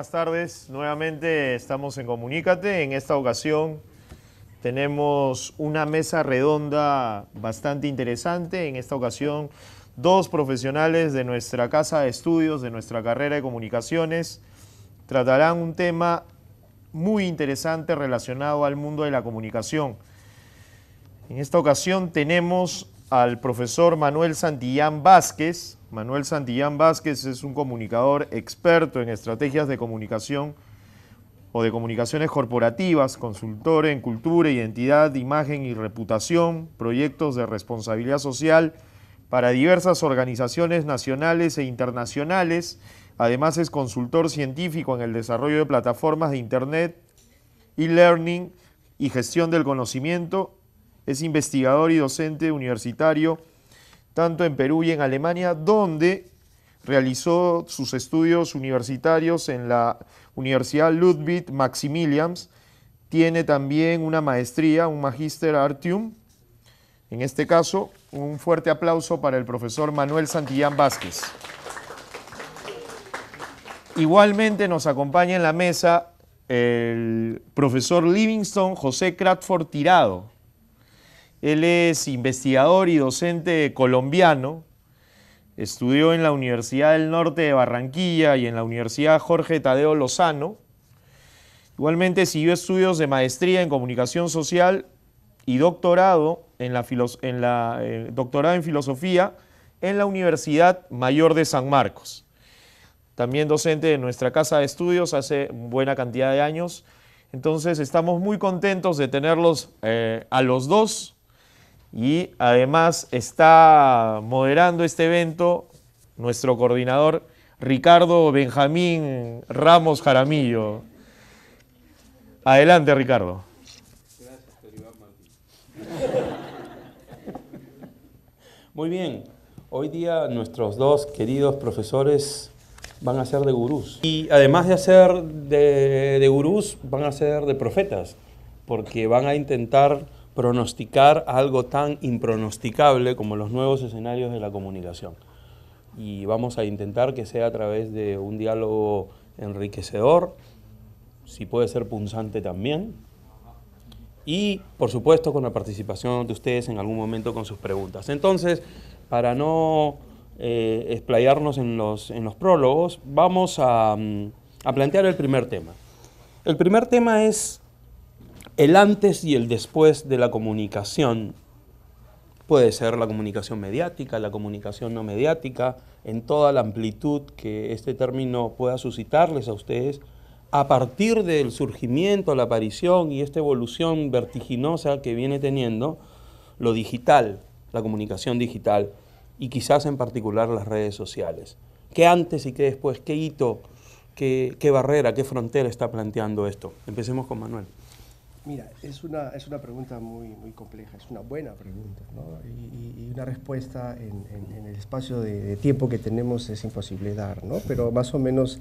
buenas tardes. Nuevamente estamos en Comunícate. En esta ocasión tenemos una mesa redonda bastante interesante. En esta ocasión, dos profesionales de nuestra casa de estudios, de nuestra carrera de comunicaciones, tratarán un tema muy interesante relacionado al mundo de la comunicación. En esta ocasión tenemos al profesor Manuel Santillán Vázquez. Manuel Santillán Vázquez es un comunicador experto en estrategias de comunicación o de comunicaciones corporativas, consultor en cultura, identidad, imagen y reputación, proyectos de responsabilidad social para diversas organizaciones nacionales e internacionales. Además es consultor científico en el desarrollo de plataformas de Internet, e-learning y gestión del conocimiento. Es investigador y docente universitario tanto en Perú y en Alemania, donde realizó sus estudios universitarios en la Universidad Ludwig Maximilians. Tiene también una maestría, un Magister Artium. En este caso, un fuerte aplauso para el profesor Manuel Santillán Vázquez. Igualmente nos acompaña en la mesa el profesor Livingston José Crawford Tirado. Él es investigador y docente colombiano. Estudió en la Universidad del Norte de Barranquilla y en la Universidad Jorge Tadeo Lozano. Igualmente siguió estudios de maestría en comunicación social y doctorado doctorado en filosofía en la Universidad Mayor de San Marcos. También docente de nuestra casa de estudios hace buena cantidad de años. Entonces estamos muy contentos de tenerlos a los dos. Y además está moderando este evento nuestro coordinador Ricardo Benjamín Ramos Jaramillo. Adelante, Ricardo. Gracias, Iván Martín. Muy bien, hoy día nuestros dos queridos profesores van a ser de gurús. Y además de ser de gurús, van a ser de profetas, porque van a intentar pronosticar algo tan impronosticable como los nuevos escenarios de la comunicación. Y vamos a intentar que sea a través de un diálogo enriquecedor, si puede ser punzante también, y por supuesto con la participación de ustedes en algún momento con sus preguntas. Entonces, para no explayarnos en los prólogos, vamos a plantear el primer tema. El primer tema es el antes y el después de la comunicación. Puede ser la comunicación mediática, la comunicación no mediática, en toda la amplitud que este término pueda suscitarles a ustedes, a partir del surgimiento, la aparición y esta evolución vertiginosa que viene teniendo lo digital, la comunicación digital, y quizás en particular las redes sociales. ¿Qué antes y qué después? ¿Qué hito, qué barrera, qué frontera está planteando esto? Empecemos con Manuel. Mira, es una pregunta muy compleja, es una buena pregunta, ¿no? Y una respuesta en el espacio de tiempo que tenemos es imposible dar, ¿no? Pero más o menos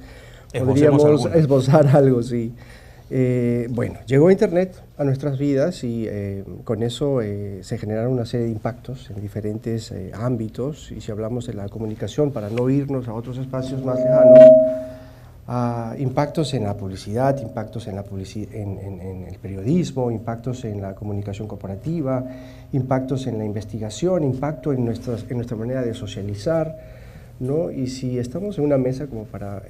podríamos esbozar algo, sí. Bueno, llegó Internet a nuestras vidas y con eso se generaron una serie de impactos en diferentes ámbitos, y si hablamos de la comunicación, para no irnos a otros espacios más lejanos, impactos en la publicidad, impactos en el periodismo, impactos en la comunicación corporativa, impactos en la investigación, impacto en nuestra manera de socializar, ¿no? Y si estamos en una mesa como para,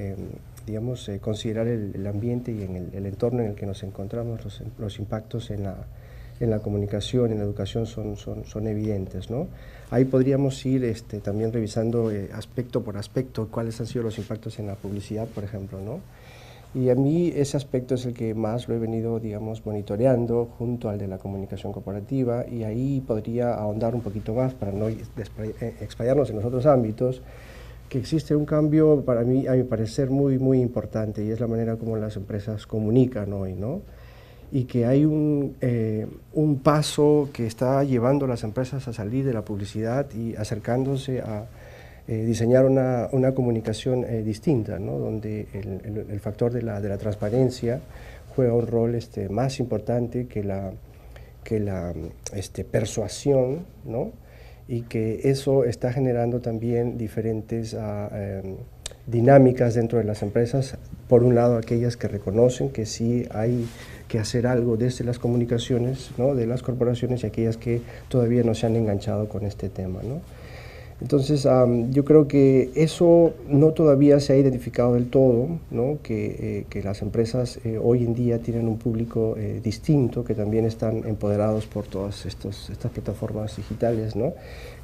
digamos, considerar el ambiente y en el entorno en el que nos encontramos, los impactos en la comunicación, en la educación son evidentes, ¿no? Ahí podríamos ir también revisando aspecto por aspecto cuáles han sido los impactos en la publicidad, por ejemplo, ¿no? Y a mí ese aspecto es el que más lo he venido, digamos, monitoreando junto al de la comunicación corporativa, y ahí podría ahondar un poquito más para no explayarnos en los otros ámbitos, que existe un cambio para mí, a mi parecer, muy importante, y es la manera como las empresas comunican hoy, ¿no? Y que hay un paso que está llevando a las empresas a salir de la publicidad y acercándose a diseñar una comunicación distinta, ¿no? Donde el factor de la transparencia juega un rol más importante que la persuasión, ¿no? Y que eso está generando también diferentes dinámicas dentro de las empresas Por un lado, aquellas que reconocen que sí hay que hacer algo desde las comunicaciones, ¿no?, de las corporaciones, y aquellas que todavía no se han enganchado con este tema, ¿no? Entonces, yo creo que eso no todavía se ha identificado del todo, ¿no?, que las empresas hoy en día tienen un público distinto, que también están empoderados por todas estas plataformas digitales, ¿no?,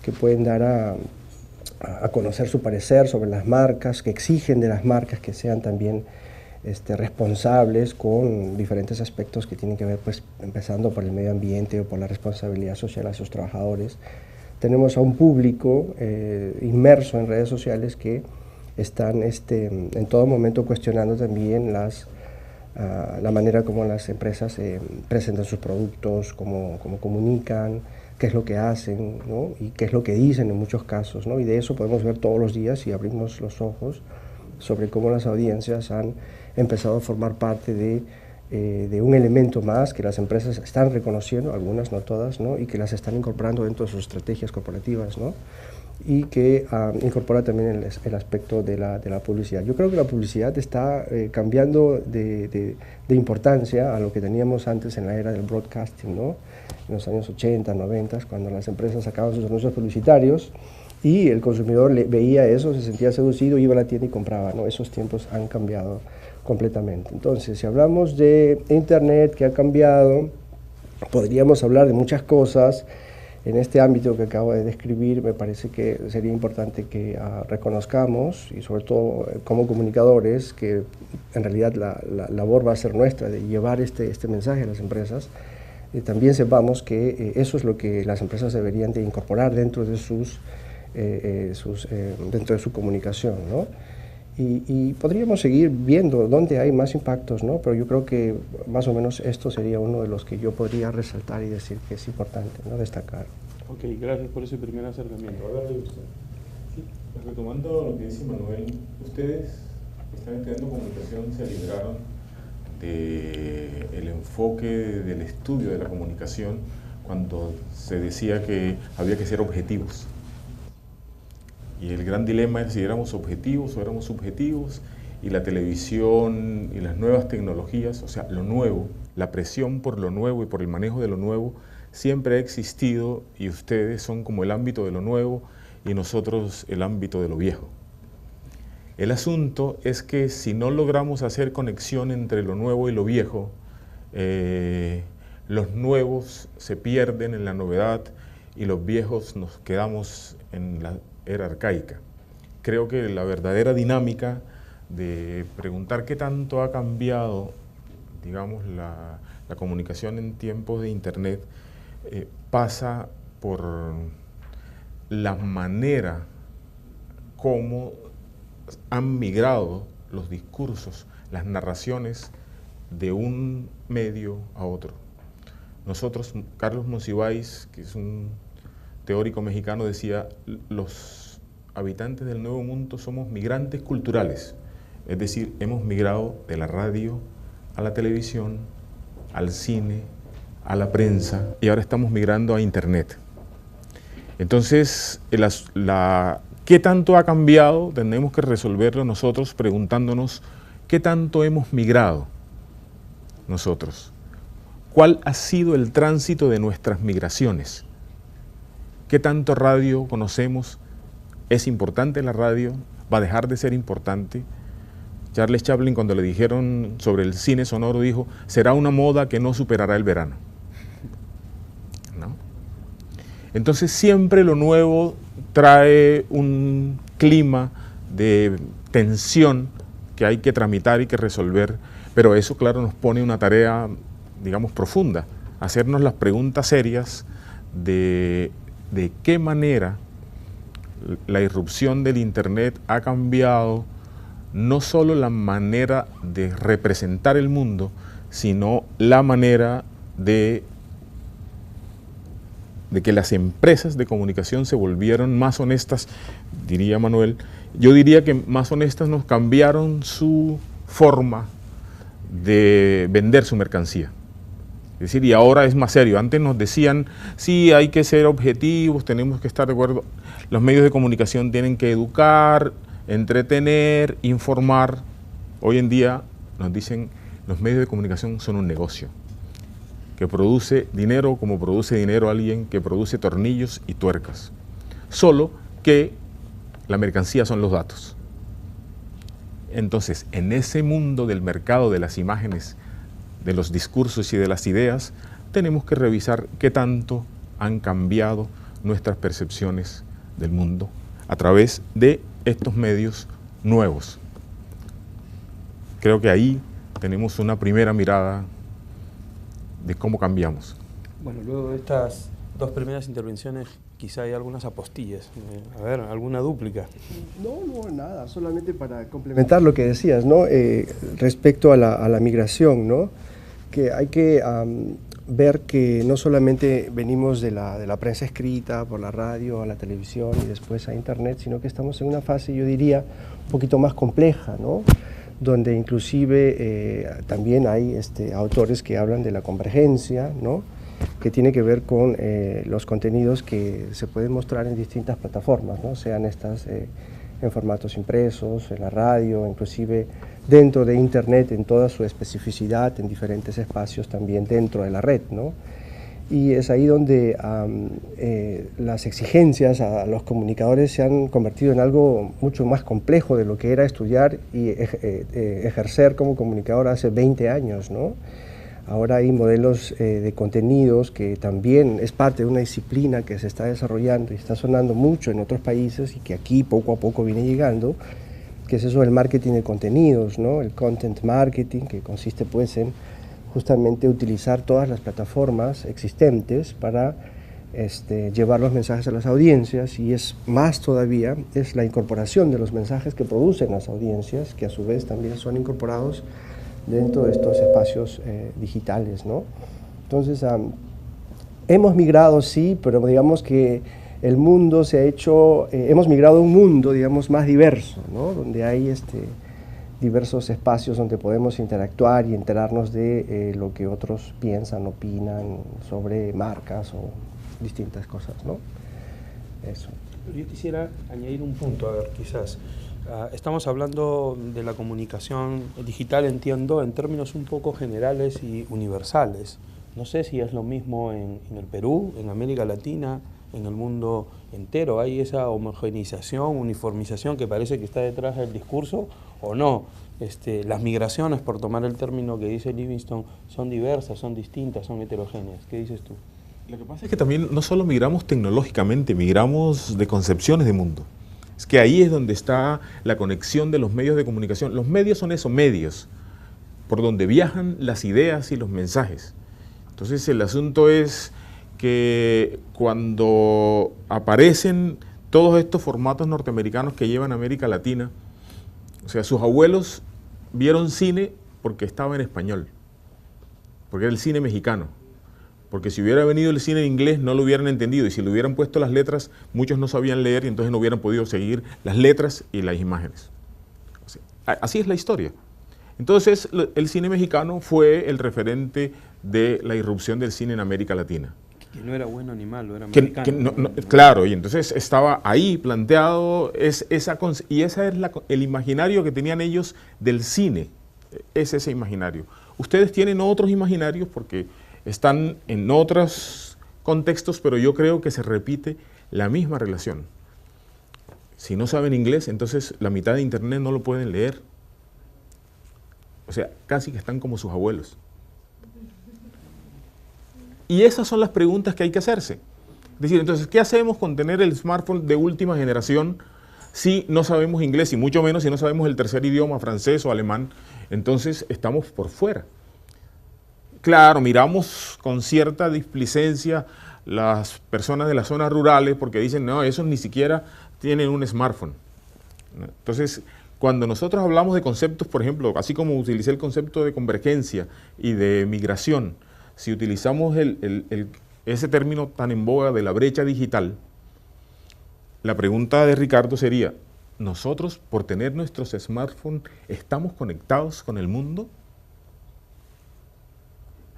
que pueden dar a conocer su parecer sobre las marcas, que exigen de las marcas que sean también responsables con diferentes aspectos que tienen que ver, pues, empezando por el medio ambiente o por la responsabilidad social a sus trabajadores. Tenemos a un público inmerso en redes sociales que están en todo momento cuestionando también la manera como las empresas presentan sus productos, cómo comunican, qué es lo que hacen, ¿no?, y qué es lo que dicen en muchos casos, ¿no? Y de eso podemos ver todos los días si abrimos los ojos sobre cómo las audiencias han empezado a formar parte de un elemento más que las empresas están reconociendo, algunas, no todas, ¿no?, y que las están incorporando dentro de sus estrategias corporativas, ¿no?, y que incorpora también el aspecto de la publicidad. Yo creo que la publicidad está cambiando de importancia a lo que teníamos antes en la era del broadcasting, ¿no?, en los años 80, 90, cuando las empresas sacaban sus anuncios publicitarios y el consumidor veía eso, se sentía seducido, iba a la tienda y compraba, ¿no? Esos tiempos han cambiado completamente. Entonces, si hablamos de Internet, que ha cambiado, podríamos hablar de muchas cosas. En este ámbito que acabo de describir, me parece que sería importante que reconozcamos, y sobre todo como comunicadores, que en realidad la labor va a ser nuestra, de llevar este mensaje a las empresas. También sepamos que eso es lo que las empresas deberían de incorporar dentro de dentro de su comunicación, ¿no? Y podríamos seguir viendo dónde hay más impactos, ¿no? Pero yo creo que más o menos esto sería uno de los que yo podría resaltar y decir que es importante, ¿no?, destacar. Ok, gracias por ese primer acercamiento. A ver, sí, retomando lo que dice Manuel, ustedes que están estudiando comunicación se liberaron del enfoque del estudio de la comunicación cuando se decía que había que ser objetivos. Y el gran dilema es si éramos objetivos o éramos subjetivos, y la televisión y las nuevas tecnologías, o sea, lo nuevo, la presión por lo nuevo y por el manejo de lo nuevo siempre ha existido, y ustedes son como el ámbito de lo nuevo y nosotros el ámbito de lo viejo. El asunto es que si no logramos hacer conexión entre lo nuevo y lo viejo, los nuevos se pierden en la novedad y los viejos nos quedamos en la era arcaica. Creo que la verdadera dinámica de preguntar qué tanto ha cambiado, digamos, la comunicación en tiempos de Internet pasa por la manera como han migrado los discursos, las narraciones de un medio a otro. Nosotros, Carlos Monsiváis, que es un teórico mexicano, decía: los habitantes del Nuevo Mundo somos migrantes culturales, es decir, hemos migrado de la radio a la televisión, al cine, a la prensa, y ahora estamos migrando a Internet. Entonces, ¿qué tanto ha cambiado? Tenemos que resolverlo nosotros preguntándonos qué tanto hemos migrado nosotros. ¿Cuál ha sido el tránsito de nuestras migraciones? ¿Qué tanto radio conocemos? ¿Es importante la radio? ¿Va a dejar de ser importante? Charles Chaplin, cuando le dijeron sobre el cine sonoro, dijo: será una moda que no superará el verano. ¿No? Entonces siempre lo nuevo trae un clima de tensión que hay que tramitar y que resolver, pero eso, claro, nos pone una tarea, digamos, profunda, hacernos las preguntas serias de qué manera la irrupción del Internet ha cambiado no solo la manera de representar el mundo, sino la manera de que las empresas de comunicación se volvieron más honestas, diría Manuel. Yo diría que más honestas, nos cambiaron su forma de vender su mercancía. Es decir, y ahora es más serio. Antes nos decían: sí, hay que ser objetivos, tenemos que estar de acuerdo. Los medios de comunicación tienen que educar, entretener, informar, Hoy en día nos dicen los medios de comunicación son un negocio que produce dinero como produce dinero alguien que produce tornillos y tuercas. Solo que la mercancía son los datos. Entonces, en ese mundo del mercado de las imágenes, de los discursos y de las ideas, tenemos que revisar qué tanto han cambiado nuestras percepciones del mundo a través de estos medios nuevos. Creo que ahí tenemos una primera mirada de cómo cambiamos. Bueno, luego de estas dos primeras intervenciones, quizá hay algunas apostillas. A ver, alguna dúplica. No, nada, solamente para complementar lo que decías, ¿no? Respecto a la migración, ¿no? Que hay que ver que no solamente venimos de la prensa escrita, por la radio, a la televisión y después a internet, sino que estamos en una fase, yo diría, un poquito más compleja, ¿no? Donde inclusive también hay autores que hablan de la convergencia, ¿no? Que tiene que ver con los contenidos que se pueden mostrar en distintas plataformas, ¿no? Sean estas en formatos impresos, en la radio, inclusive dentro de internet en toda su especificidad, en diferentes espacios también dentro de la red, ¿no? Y es ahí donde las exigencias a los comunicadores se han convertido en algo mucho más complejo de lo que era estudiar y ejercer como comunicador hace 20 años, ¿no? Ahora hay modelos de contenidos que también es parte de una disciplina que se está desarrollando y está sonando mucho en otros países y que aquí poco a poco viene llegando, que es eso del marketing de contenidos, ¿no? El content marketing, que consiste pues en justamente utilizar todas las plataformas existentes para llevar los mensajes a las audiencias, y es más todavía, es la incorporación de los mensajes que producen las audiencias, que a su vez también son incorporados dentro de estos espacios digitales, ¿no? Entonces, hemos migrado, sí, pero digamos que el mundo se ha hecho, hemos migrado a un mundo, digamos, más diverso, ¿no? Donde hay diversos espacios donde podemos interactuar y enterarnos de lo que otros piensan, opinan sobre marcas o distintas cosas, ¿no? Eso. Yo quisiera añadir un punto, a ver, quizás. Estamos hablando de la comunicación digital, entiendo, en términos un poco generales y universales. No sé si es lo mismo en el Perú, en América Latina, en el mundo entero. ¿Hay esa homogeneización, uniformización que parece que está detrás del discurso o no? Las migraciones, por tomar el término que dice Livingstone, son diversas, son distintas, son heterogéneas. ¿Qué dices tú? Lo que pasa es que también no solo migramos tecnológicamente, migramos de concepciones de mundo. Es que ahí es donde está la conexión de los medios de comunicación. Los medios son esos medios por donde viajan las ideas y los mensajes. Entonces el asunto es que cuando aparecen todos estos formatos norteamericanos que llevan a América Latina, o sea, sus abuelos vieron cine porque estaba en español, porque era el cine mexicano. Porque si hubiera venido el cine en inglés no lo hubieran entendido, y si le hubieran puesto las letras, muchos no sabían leer y entonces no hubieran podido seguir las letras y las imágenes. O sea, así es la historia. Entonces el cine mexicano fue el referente de la irrupción del cine en América Latina. Que no era bueno ni malo, era americano. Claro, y entonces estaba ahí planteado, y ese es el imaginario que tenían ellos del cine, es ese imaginario. Ustedes tienen otros imaginarios porque están en otros contextos, pero yo creo que se repite la misma relación. Si no saben inglés, entonces la mitad de internet no lo pueden leer. O sea, casi que están como sus abuelos. Y esas son las preguntas que hay que hacerse. Es decir, entonces, ¿qué hacemos con tener el smartphone de última generación si no sabemos inglés, y mucho menos si no sabemos el tercer idioma, francés o alemán? Entonces estamos por fuera. Claro, miramos con cierta displicencia las personas de las zonas rurales porque dicen, no, esos ni siquiera tienen un smartphone. Entonces, cuando nosotros hablamos de conceptos, por ejemplo, así como utilicé el concepto de convergencia y de migración, si utilizamos ese término tan en boga de la brecha digital, la pregunta de Ricardo sería, ¿nosotros por tener nuestros smartphones estamos conectados con el mundo?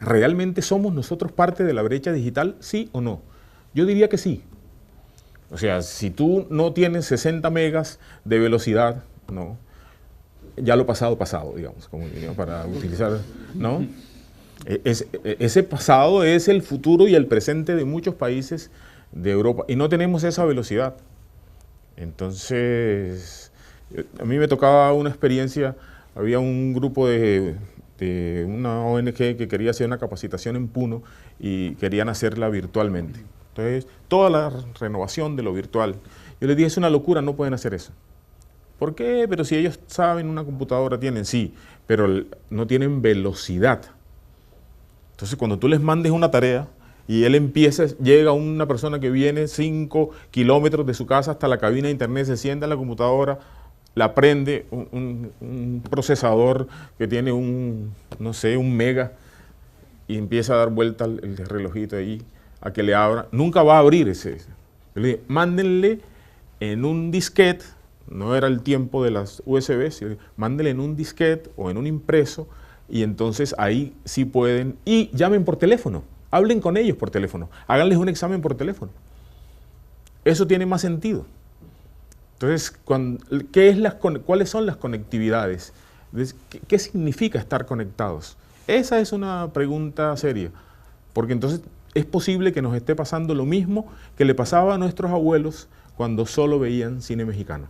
¿Realmente somos nosotros parte de la brecha digital, sí o no? Yo diría que sí. O sea, si tú no tienes 60 megas de velocidad, no, ya lo pasado, digamos, como para utilizar, ¿no? Ese pasado es el futuro y el presente de muchos países de Europa y no tenemos esa velocidad. Entonces, a mí me tocaba una experiencia, había un grupo de una ONG que quería hacer una capacitación en Puno y querían hacerla virtualmente. Entonces, toda la renovación de lo virtual. Yo les dije, es una locura, no pueden hacer eso. ¿Por qué? Pero si ellos saben, una computadora tienen, sí, pero no tienen velocidad. Entonces, cuando tú les mandes una tarea y él empieza, llega una persona que viene 5 kilómetros de su casa hasta la cabina de internet, se sienta en la computadora, la prende, un procesador que tiene no sé, 1 mega, y empieza a dar vuelta el relojito ahí a que le abra. Nunca va a abrir ese. Yo le dije, mándenle en un disquete, no era el tiempo de las USBs, mándenle en un disquete o en un impreso, y entonces ahí sí pueden, y llamen por teléfono, hablen con ellos por teléfono, háganles un examen por teléfono. Eso tiene más sentido. Entonces, ¿cuáles son las conectividades? ¿Qué significa estar conectados? Esa es una pregunta seria, porque entonces es posible que nos esté pasando lo mismo que le pasaba a nuestros abuelos cuando solo veían cine mexicano.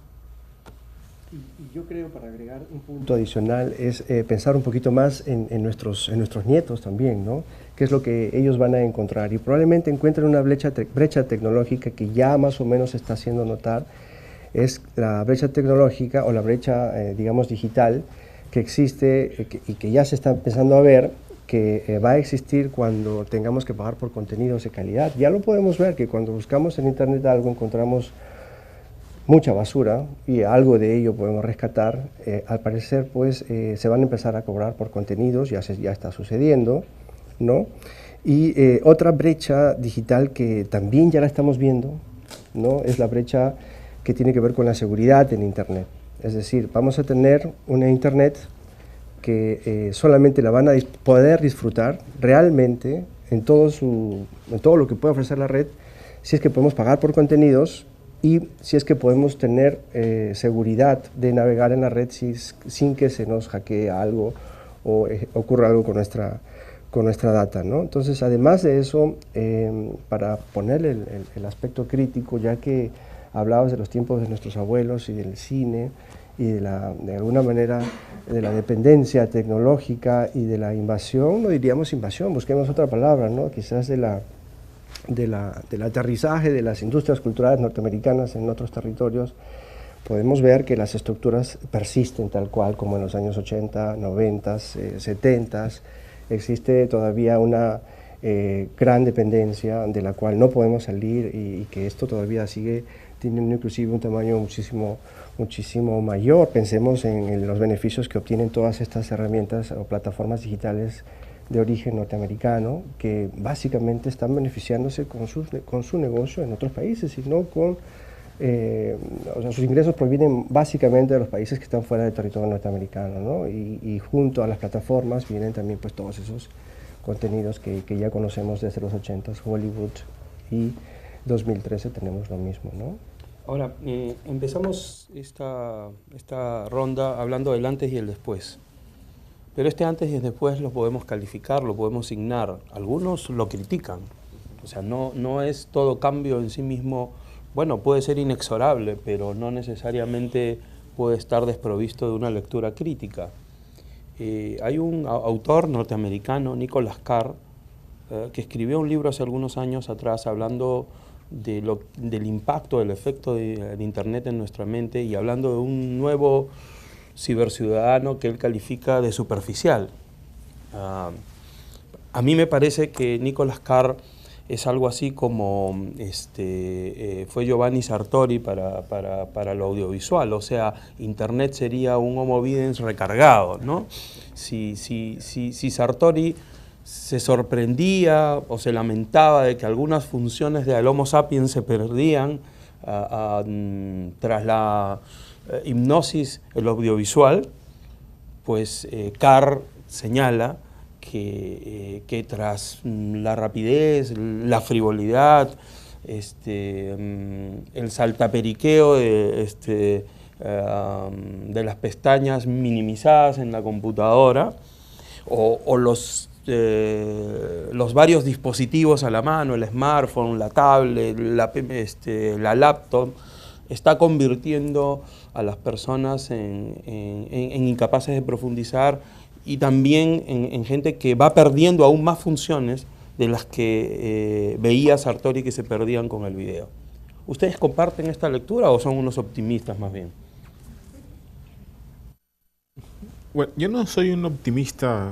Y yo creo, para agregar un punto adicional, es pensar un poquito más en nuestros nietos también, ¿no? ¿Qué es lo que ellos van a encontrar? Y probablemente encuentren una brecha tecnológica que ya más o menos se está haciendo notar, es la brecha tecnológica o la brecha, digamos, digital que existe y que ya se está empezando a ver, que va a existir cuando tengamos que pagar por contenidos de calidad. Ya lo podemos ver, que cuando buscamos en internet algo encontramos mucha basura y algo de ello podemos rescatar. Al parecer, pues, se van a empezar a cobrar por contenidos, ya está sucediendo, ¿no? Y otra brecha digital que también ya la estamos viendo, ¿no? Es la brecha que tiene que ver con la seguridad en internet. Es decir, vamos a tener una internet que solamente la van a poder disfrutar realmente en todo lo que puede ofrecer la red, si es que podemos pagar por contenidos y si es que podemos tener seguridad de navegar en la red sin que se nos hackee algo o ocurra algo con nuestra data, ¿no? Entonces, además de eso, para ponerle el aspecto crítico, ya que hablabas de los tiempos de nuestros abuelos y del cine y de alguna manera de la dependencia tecnológica y de la invasión, no diríamos invasión, busquemos otra palabra, ¿no? Quizás del aterrizaje de las industrias culturales norteamericanas en otros territorios, podemos ver que las estructuras persisten tal cual como en los años 80, 90, 70. Existe todavía una gran dependencia de la cual no podemos salir y que esto todavía sigue teniendo inclusive un tamaño muchísimo mayor. Pensemos en los beneficios que obtienen todas estas herramientas o plataformas digitales de origen norteamericano, que básicamente están beneficiándose con su negocio en otros países y no con... o sea, sus ingresos provienen básicamente de los países que están fuera del territorio norteamericano, ¿no? Y junto a las plataformas vienen también pues todos esos contenidos que ya conocemos desde los 80s, Hollywood, y 2013 tenemos lo mismo, ¿no? Ahora, empezamos esta ronda hablando del antes y el después. Pero este antes y el después lo podemos calificar, lo podemos signar. Algunos lo critican. O sea, no es todo cambio en sí mismo. Bueno, puede ser inexorable, pero no necesariamente puede estar desprovisto de una lectura crítica. Hay un autor norteamericano, Nicholas Carr, que escribió un libro hace algunos años atrás hablando del impacto, del efecto del Internet en nuestra mente y hablando de un nuevo ciberciudadano que él califica de superficial. A mí me parece que Nicholas Carr es algo así como fue Giovanni Sartori para lo audiovisual, o sea, Internet sería un Homo videns recargado, ¿no? Si Sartori se sorprendía o se lamentaba de que algunas funciones del Homo sapiens se perdían tras la hipnosis, el audiovisual, pues Carr señala que tras la rapidez, la frivolidad, el saltaperiqueo de las pestañas minimizadas en la computadora, o los varios dispositivos a la mano, el smartphone, la tablet, la laptop, está convirtiendo a las personas en incapaces de profundizar, y también en gente que va perdiendo aún más funciones de las que veía Sartori que se perdían con el video. ¿Ustedes comparten esta lectura o son unos optimistas más bien? Bueno, yo no soy un optimista,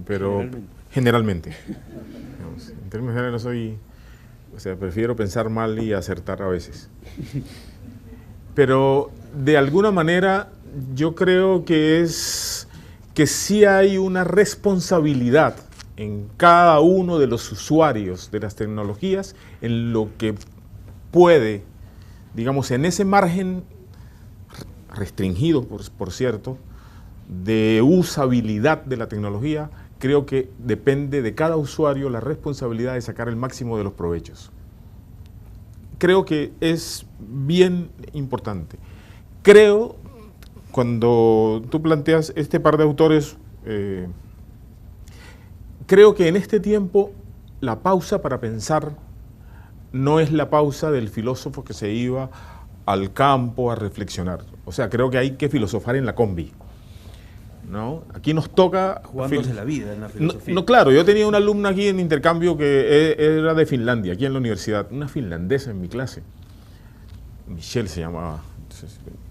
pero generalmente. Digamos, en términos generales no soy, o sea, prefiero pensar mal y acertar a veces. Pero de alguna manera yo creo que sí hay una responsabilidad en cada uno de los usuarios de las tecnologías en lo que puede, digamos, en ese margen restringido, por cierto, de usabilidad de la tecnología. Creo que depende de cada usuario la responsabilidad de sacar el máximo de los provechos. Creo que es bien importante. Creo, cuando tú planteas este par de autores, creo que en este tiempo la pausa para pensar no es la pausa del filósofo que se iba al campo a reflexionar. O sea, creo que hay que filosofar en la combi, ¿no? Aquí nos toca... Jugándose la vida en la filosofía. No, claro, yo tenía una alumna aquí en intercambio que era de Finlandia, aquí en la universidad, una finlandesa en mi clase. Michelle se llamaba.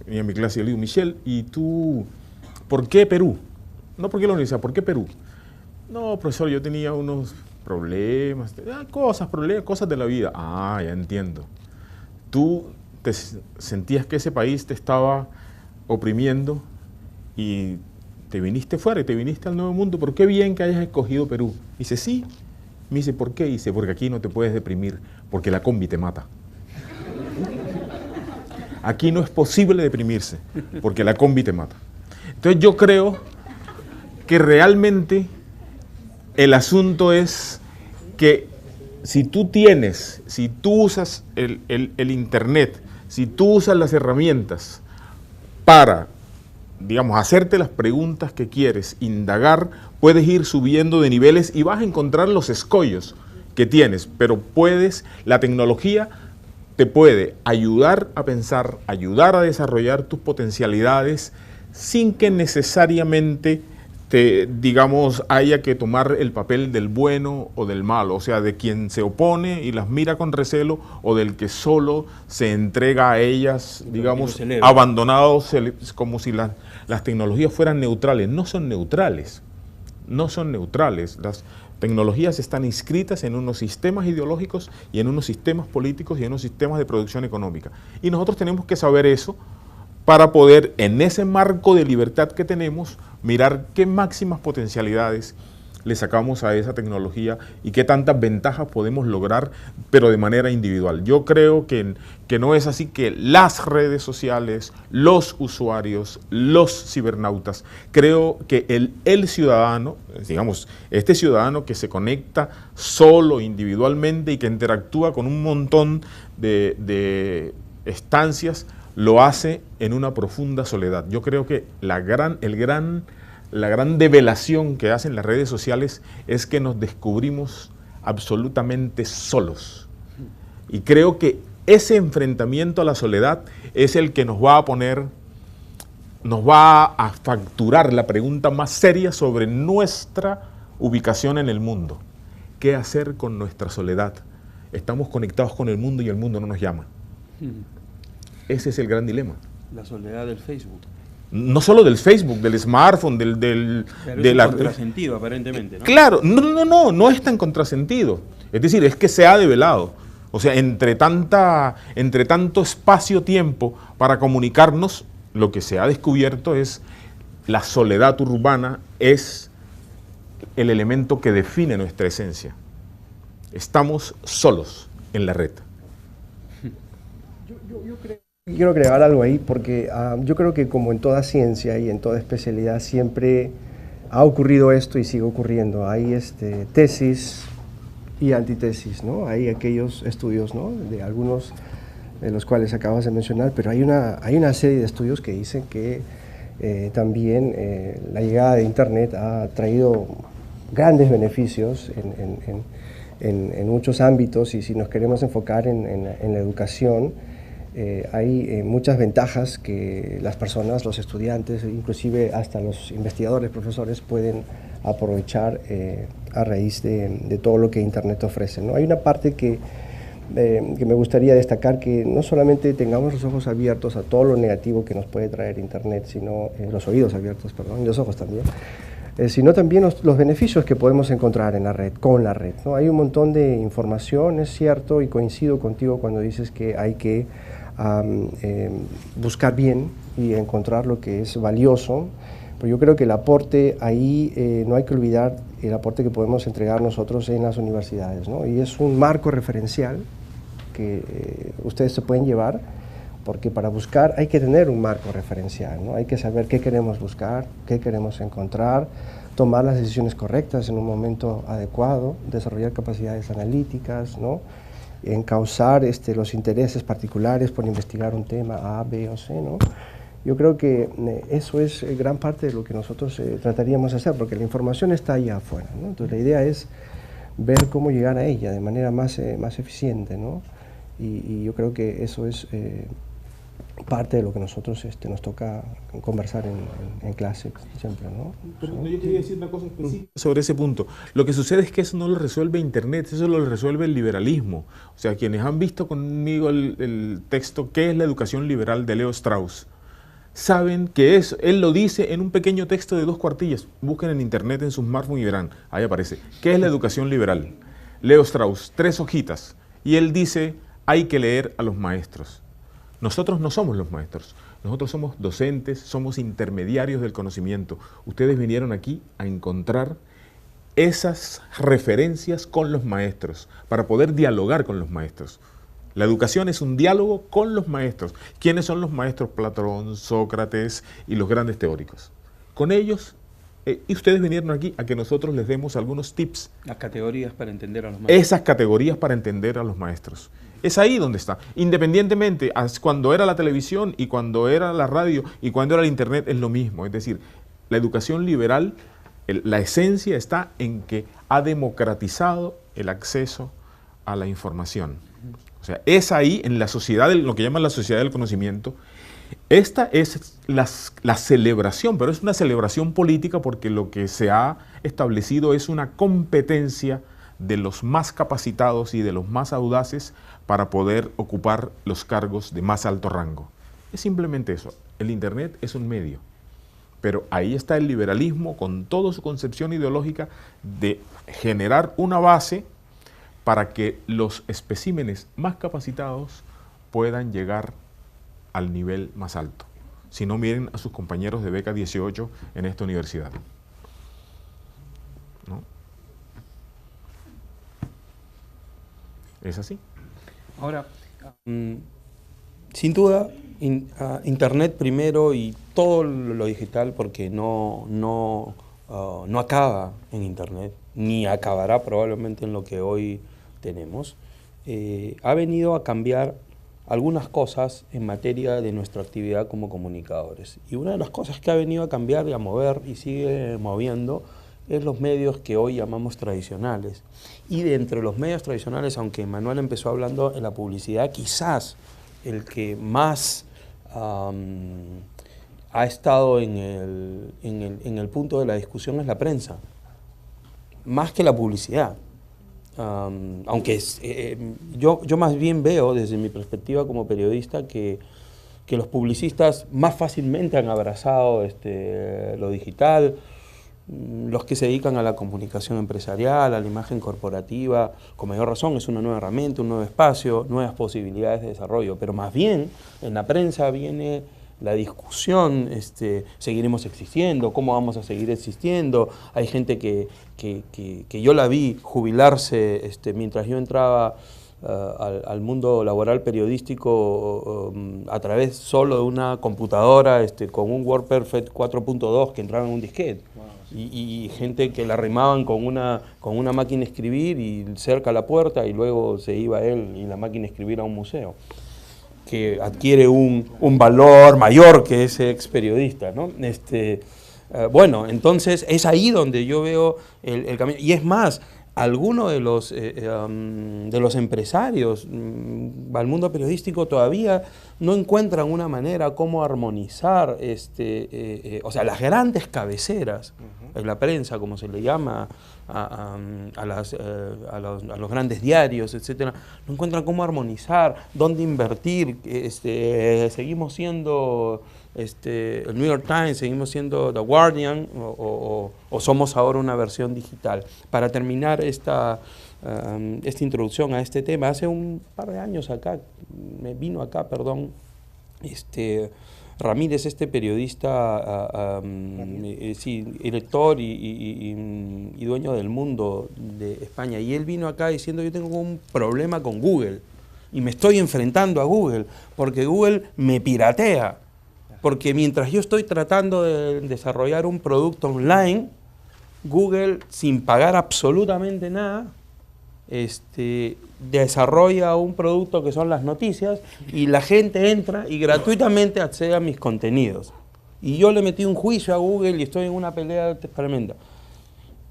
Venía en mi clase y yo le digo, Michelle, ¿y tú por qué Perú? No, ¿por qué la universidad? ¿Por qué Perú? No, profesor, yo tenía unos problemas, cosas de la vida. Ah, ya entiendo. Tú te sentías que ese país te estaba oprimiendo y te viniste fuera y te viniste al Nuevo Mundo. ¿Por qué bien que hayas escogido Perú? Dice, sí. Me dice, ¿por qué? Dice, porque aquí no te puedes deprimir, porque la combi te mata. Aquí no es posible deprimirse, porque la combi te mata. Entonces yo creo que realmente el asunto es que si tú usas el Internet, si tú usas las herramientas para, digamos, hacerte las preguntas que quieres, indagar, puedes ir subiendo de niveles y vas a encontrar los escollos que tienes, pero la tecnología te puede ayudar a pensar, ayudar a desarrollar tus potencialidades sin que necesariamente digamos, haya que tomar el papel del bueno o del malo, o sea, de quien se opone y las mira con recelo, o del que solo se entrega a ellas, digamos, abandonados, como si las tecnologías fueran neutrales. No son neutrales, no son neutrales. Las tecnologías están inscritas en unos sistemas ideológicos y en unos sistemas políticos y en unos sistemas de producción económica. Y nosotros tenemos que saber eso para poder, en ese marco de libertad que tenemos, mirar qué máximas potencialidades le sacamos a esa tecnología y qué tantas ventajas podemos lograr, pero de manera individual. Yo creo que no es así, que las redes sociales, los usuarios, los cibernautas, creo que el ciudadano, digamos, este ciudadano que se conecta solo, individualmente y que interactúa con un montón de estancias, lo hace en una profunda soledad. Yo creo que la gran develación que hacen las redes sociales es que nos descubrimos absolutamente solos. Y creo que ese enfrentamiento a la soledad es el que nos va a facturar la pregunta más seria sobre nuestra ubicación en el mundo. ¿Qué hacer con nuestra soledad? Estamos conectados con el mundo y el mundo no nos llama. Ese es el gran dilema. La soledad del Facebook. No solo del Facebook, del smartphone, Pero es contrasentido, aparentemente, ¿no? Claro, no es tan contrasentido. Es decir, es que se ha develado. O sea, entre tanto espacio-tiempo para comunicarnos, lo que se ha descubierto es la soledad urbana, es el elemento que define nuestra esencia. Estamos solos en la red. Quiero agregar algo ahí porque yo creo que, como en toda ciencia y en toda especialidad, siempre ha ocurrido esto y sigue ocurriendo. Hay tesis y antitesis, ¿no? Hay aquellos estudios, ¿no?, de algunos los cuales acabas de mencionar, pero hay una serie de estudios que dicen que también la llegada de Internet ha traído grandes beneficios en muchos ámbitos, y si nos queremos enfocar en la educación, hay muchas ventajas que las personas, los estudiantes, inclusive hasta los investigadores, profesores, pueden aprovechar a raíz de todo lo que Internet ofrece, ¿no? Hay una parte que me gustaría destacar, que no solamente tengamos los ojos abiertos a todo lo negativo que nos puede traer Internet, sino los oídos abiertos, perdón, y los ojos también, sino también los beneficios que podemos encontrar en la red, con la red, ¿no? Hay un montón de información, es cierto, y coincido contigo cuando dices que hay que buscar bien y encontrar lo que es valioso, pero yo creo que el aporte ahí, no hay que olvidar el aporte que podemos entregar nosotros en las universidades, ¿no? Y es un marco referencial que ustedes se pueden llevar, porque para buscar hay que tener un marco referencial, ¿no? Hay que saber qué queremos buscar, qué queremos encontrar, tomar las decisiones correctas en un momento adecuado, desarrollar capacidades analíticas, ¿no? Encauzar los intereses particulares por investigar un tema A, B o C, ¿no? Yo creo que eso es gran parte de lo que nosotros trataríamos de hacer, porque la información está allá afuera, ¿no? Entonces la idea es ver cómo llegar a ella de manera más eficiente, ¿no? Y yo creo que eso es parte de lo que nosotros nos toca conversar en clase siempre, ¿no? Pero yo quería decir una cosa específica sobre ese punto. Lo que sucede es que eso no lo resuelve Internet, eso lo resuelve el liberalismo. O sea, quienes han visto conmigo el texto ¿Qué es la educación liberal? De Leo Strauss, saben que él lo dice en un pequeño texto de 2 cuartillas. Busquen en Internet, en su smartphone, y verán, ahí aparece. ¿Qué es la educación liberal? Leo Strauss, 3 hojitas. Y él dice, hay que leer a los maestros. Nosotros no somos los maestros, nosotros somos docentes, somos intermediarios del conocimiento. Ustedes vinieron aquí a encontrar esas referencias con los maestros, para poder dialogar con los maestros. La educación es un diálogo con los maestros. ¿Quiénes son los maestros? Platón, Sócrates y los grandes teóricos. Con ellos, y ustedes vinieron aquí a que nosotros les demos algunos tips. Las categorías para entender a los maestros. Esas categorías para entender a los maestros. Es ahí donde está. Independientemente, cuando era la televisión y cuando era la radio y cuando era el Internet, es lo mismo. Es decir, la educación liberal, la esencia está en que ha democratizado el acceso a la información. O sea, es ahí, en la sociedad, lo que llaman la sociedad del conocimiento. Esta es la celebración, pero es una celebración política, porque lo que se ha establecido es una competencia de los más capacitados y de los más audaces para poder ocupar los cargos de más alto rango. Es simplemente eso. El Internet es un medio, pero ahí está el liberalismo con toda su concepción ideológica de generar una base para que los especímenes más capacitados puedan llegar al nivel más alto. Si no, miren a sus compañeros de beca 18 en esta universidad, ¿no? Es así. Ahora, sin duda, Internet primero y todo lo digital, porque no acaba en Internet, ni acabará probablemente en lo que hoy tenemos, ha venido a cambiar algunas cosas en materia de nuestra actividad como comunicadores. Y una de las cosas que ha venido a cambiar y a mover y sigue moviendo es los medios que hoy llamamos tradicionales. Y de entre los medios tradicionales, aunque Manuel empezó hablando en la publicidad, quizás el que más ha estado en el punto de la discusión es la prensa, más que la publicidad. Aunque yo más bien veo desde mi perspectiva como periodista que los publicistas más fácilmente han abrazado lo digital, los que se dedican a la comunicación empresarial, a la imagen corporativa, con mayor razón es una nueva herramienta, un nuevo espacio, nuevas posibilidades de desarrollo, pero más bien en la prensa viene la discusión, seguiremos existiendo, cómo vamos a seguir existiendo. Hay gente que yo la vi jubilarse mientras yo entraba al mundo laboral periodístico a través solo de una computadora con un WordPerfect 4.2 que entraba en un disquete. Wow. Y gente que la arrimaban con una máquina a escribir y cerca a la puerta, y luego se iba él y la máquina a escribir a un museo. que adquiere un valor mayor que ese ex periodista, ¿no? Bueno, entonces es ahí donde yo veo el camino. Y es más, algunos de los empresarios al mundo periodístico todavía no encuentran una manera cómo armonizar, o sea, las grandes cabeceras en la prensa, como se le llama a los grandes diarios, etcétera, no encuentran cómo armonizar, dónde invertir. Seguimos siendo el New York Times, seguimos siendo The Guardian, o somos ahora una versión digital. Para terminar esta introducción a este tema, hace un par de años Ramírez, periodista, director y dueño del Mundo de España, y él vino acá diciendo: yo tengo un problema con Google y me estoy enfrentando a Google porque Google me piratea, porque mientras yo estoy tratando de desarrollar un producto online, Google, sin pagar absolutamente nada, desarrolla un producto que son las noticias, y la gente entra y gratuitamente accede a mis contenidos. Y yo le metí un juicio a Google y estoy en una pelea tremenda.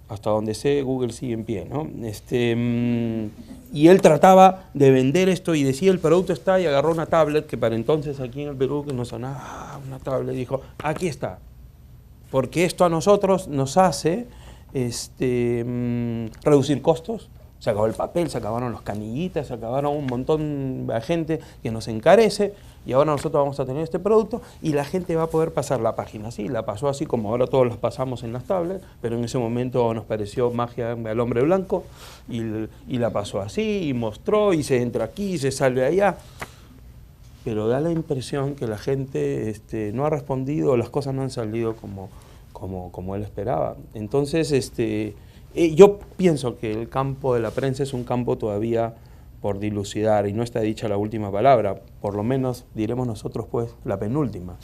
Hasta donde sé, Google sigue en pie, ¿no? Y él trataba de vender esto y decía: el producto está, y agarró una tablet, que para entonces aquí en el Perú que no sonaba una tablet, dijo: aquí está, porque esto a nosotros nos hace reducir costos. Se acabó el papel, se acabaron los canillitas, se acabaron un montón de gente que nos encarece, y ahora nosotros vamos a tener este producto y la gente va a poder pasar la página así. La pasó así como ahora todos las pasamos en las tablets, pero en ese momento nos pareció magia al hombre blanco, y la pasó así, y mostró, y se entra aquí, y se sale allá. Pero da la impresión que la gente no ha respondido, las cosas no han salido como él esperaba. Entonces, yo pienso que el campo de la prensa es un campo todavía por dilucidar, y no está dicha la última palabra, por lo menos diremos nosotros pues la penúltima.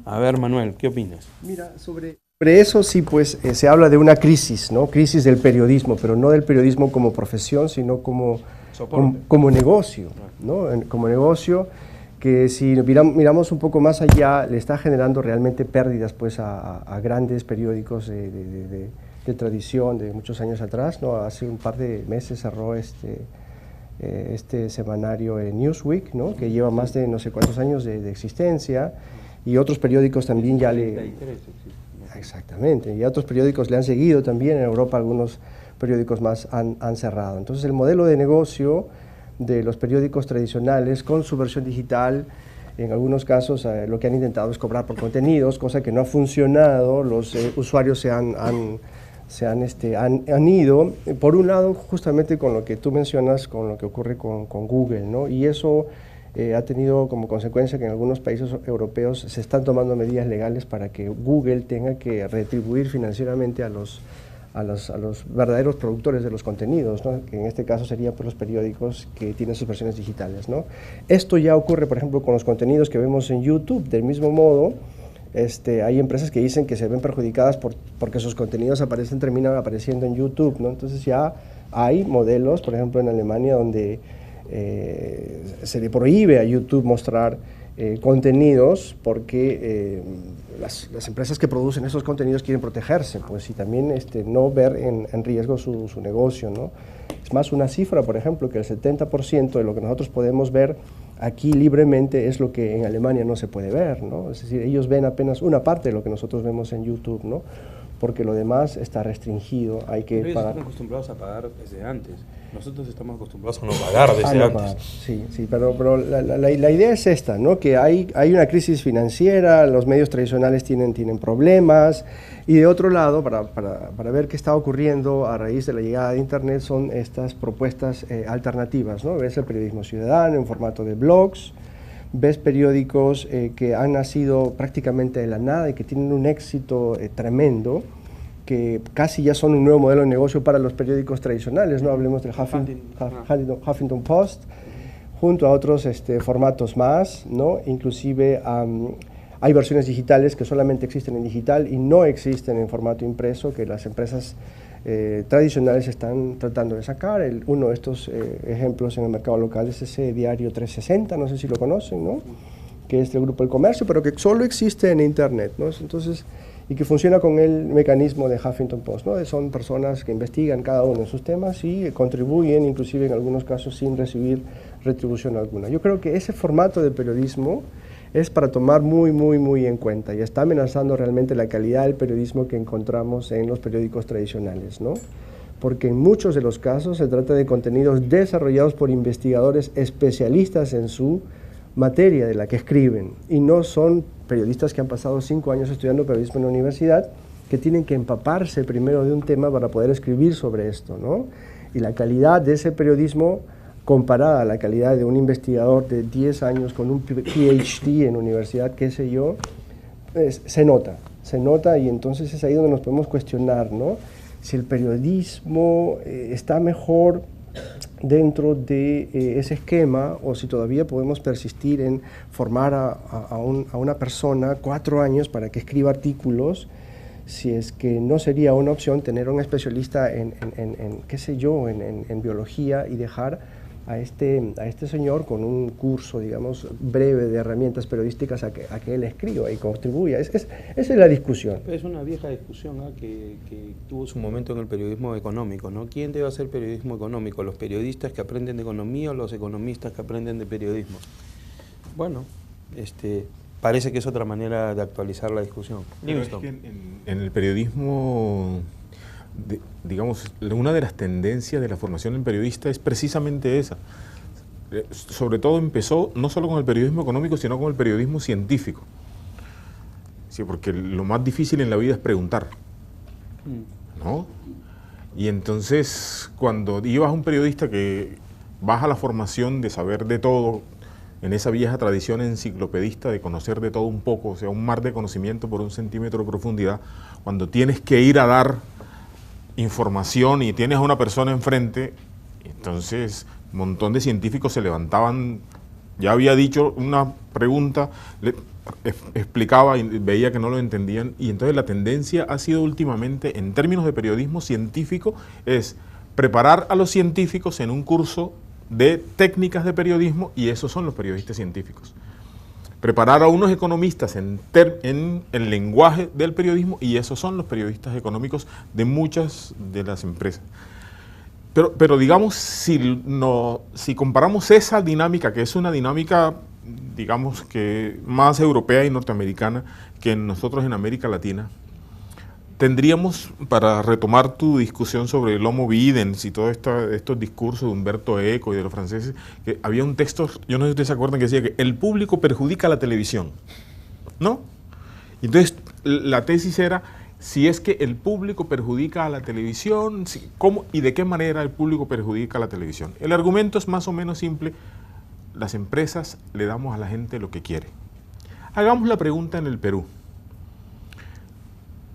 A ver, Manuel, ¿qué opinas? Mira, sobre eso sí, pues se habla de una crisis, ¿no? Crisis del periodismo, pero no del periodismo como profesión, sino como negocio, ¿no? Como negocio que, si miramos un poco más allá, le está generando realmente pérdidas pues a grandes periódicos de tradición de muchos años atrás, ¿no? Hace un par de meses cerró este semanario Newsweek, ¿no? Que lleva más de no sé cuántos años de existencia, y otros periódicos también ya le... Exactamente, y otros periódicos le han seguido también. En Europa algunos periódicos más han cerrado. Entonces el modelo de negocio de los periódicos tradicionales con su versión digital, en algunos casos lo que han intentado es cobrar por contenidos, cosa que no ha funcionado. Los usuarios se han ido, por un lado, justamente con lo que tú mencionas, con lo que ocurre con Google, ¿no? Y eso ha tenido como consecuencia que en algunos países europeos se están tomando medidas legales para que Google tenga que retribuir financieramente a los verdaderos productores de los contenidos, ¿no? Que en este caso serían pues los periódicos que tienen sus versiones digitales, ¿no? Esto ya ocurre, por ejemplo, con los contenidos que vemos en YouTube. Del mismo modo, hay empresas que dicen que se ven perjudicadas porque sus contenidos terminan apareciendo en YouTube, ¿no? Entonces ya hay modelos, por ejemplo en Alemania, donde se le prohíbe a YouTube mostrar contenidos porque las empresas que producen esos contenidos quieren protegerse, pues, y también no ver en riesgo su negocio, ¿no? Es más, una cifra, por ejemplo, que el 70% de lo que nosotros podemos ver aquí libremente es lo que en Alemania no se puede ver, ¿no? Es decir, ellos ven apenas una parte de lo que nosotros vemos en YouTube, ¿no? Porque lo demás está restringido, hay que ellos pagar. están acostumbrados a pagar desde antes. Nosotros estamos acostumbrados a no pagar desde antes. Sí, pero la idea es esta, ¿no? Que hay una crisis financiera, los medios tradicionales tienen problemas, y de otro lado, para ver qué está ocurriendo a raíz de la llegada de Internet, son estas propuestas alternativas, ¿no? Ves el periodismo ciudadano en formato de blogs, ves periódicos que han nacido prácticamente de la nada y que tienen un éxito tremendo, que casi ya son un nuevo modelo de negocio para los periódicos tradicionales, ¿no? Hablemos del Huffington Post, junto a otros formatos más, ¿no? Inclusive hay versiones digitales que solamente existen en digital y no existen en formato impreso, que las empresas tradicionales están tratando de sacar. Uno de estos ejemplos en el mercado local es ese diario 360, no sé si lo conocen, ¿no? Que es del Grupo El Comercio, pero que solo existe en Internet, ¿no? Entonces, y que funciona con el mecanismo de Huffington Post, ¿no? Son personas que investigan cada uno de sus temas y contribuyen, inclusive en algunos casos sin recibir retribución alguna. Yo creo que ese formato de periodismo es para tomar muy en cuenta y está amenazando realmente la calidad del periodismo que encontramos en los periódicos tradicionales, ¿no? Porque en muchos de los casos se trata de contenidos desarrollados por investigadores especialistas en su materia de la que escriben, y no son periodistas que han pasado 5 años estudiando periodismo en la universidad, que tienen que empaparse primero de un tema para poder escribir sobre esto, ¿no? Y la calidad de ese periodismo, comparada a la calidad de un investigador de 10 años con un PhD en universidad, qué sé yo, se nota, y entonces es ahí donde nos podemos cuestionar, ¿no? Si el periodismo está mejor dentro de ese esquema, o si todavía podemos persistir en formar a una persona 4 años para que escriba artículos, si es que no sería una opción tener un especialista en qué sé yo, en biología, y dejar a este señor con un curso, digamos, breve de herramientas periodísticas a que él escriba y contribuya. Esa es la discusión. Es una vieja discusión que tuvo su momento en el periodismo económico, ¿no? ¿Quién debe hacer periodismo económico? ¿Los periodistas que aprenden de economía o los economistas que aprenden de periodismo? Bueno, parece que es otra manera de actualizar la discusión. Pero es que en el periodismo, digamos, una de las tendencias de la formación en periodista es precisamente esa. Sobre todo empezó no solo con el periodismo económico, sino con el periodismo científico. Sí, porque lo más difícil en la vida es preguntar, ¿no? Y entonces, cuando ibas a un periodista que vas a la formación de saber de todo, en esa vieja tradición enciclopedista de conocer de todo un poco, o sea, un mar de conocimiento por 1 centímetro de profundidad, cuando tienes que ir a dar información y tienes a una persona enfrente, entonces un montón de científicos se levantaban, ya había dicho una pregunta, explicaba y veía que no lo entendían, y entonces la tendencia ha sido últimamente, en términos de periodismo científico, es preparar a los científicos en un curso de técnicas de periodismo, y esos son los periodistas científicos. Preparar a unos economistas en el lenguaje del periodismo, y esos son los periodistas económicos de muchas de las empresas. Pero digamos, si comparamos esa dinámica, que es una dinámica, digamos, que más europea y norteamericana que nosotros en América Latina, tendríamos, para retomar tu discusión sobre el Homo Videns y todos estos discursos de Humberto Eco y de los franceses, que había un texto, yo no sé si ustedes se acuerdan, que decía que el público perjudica a la televisión, ¿no? Entonces, la tesis era, si es que el público perjudica a la televisión, ¿cómo y de qué manera el público perjudica a la televisión? El argumento es más o menos simple: las empresas le damos a la gente lo que quiere. Hagamos la pregunta en el Perú.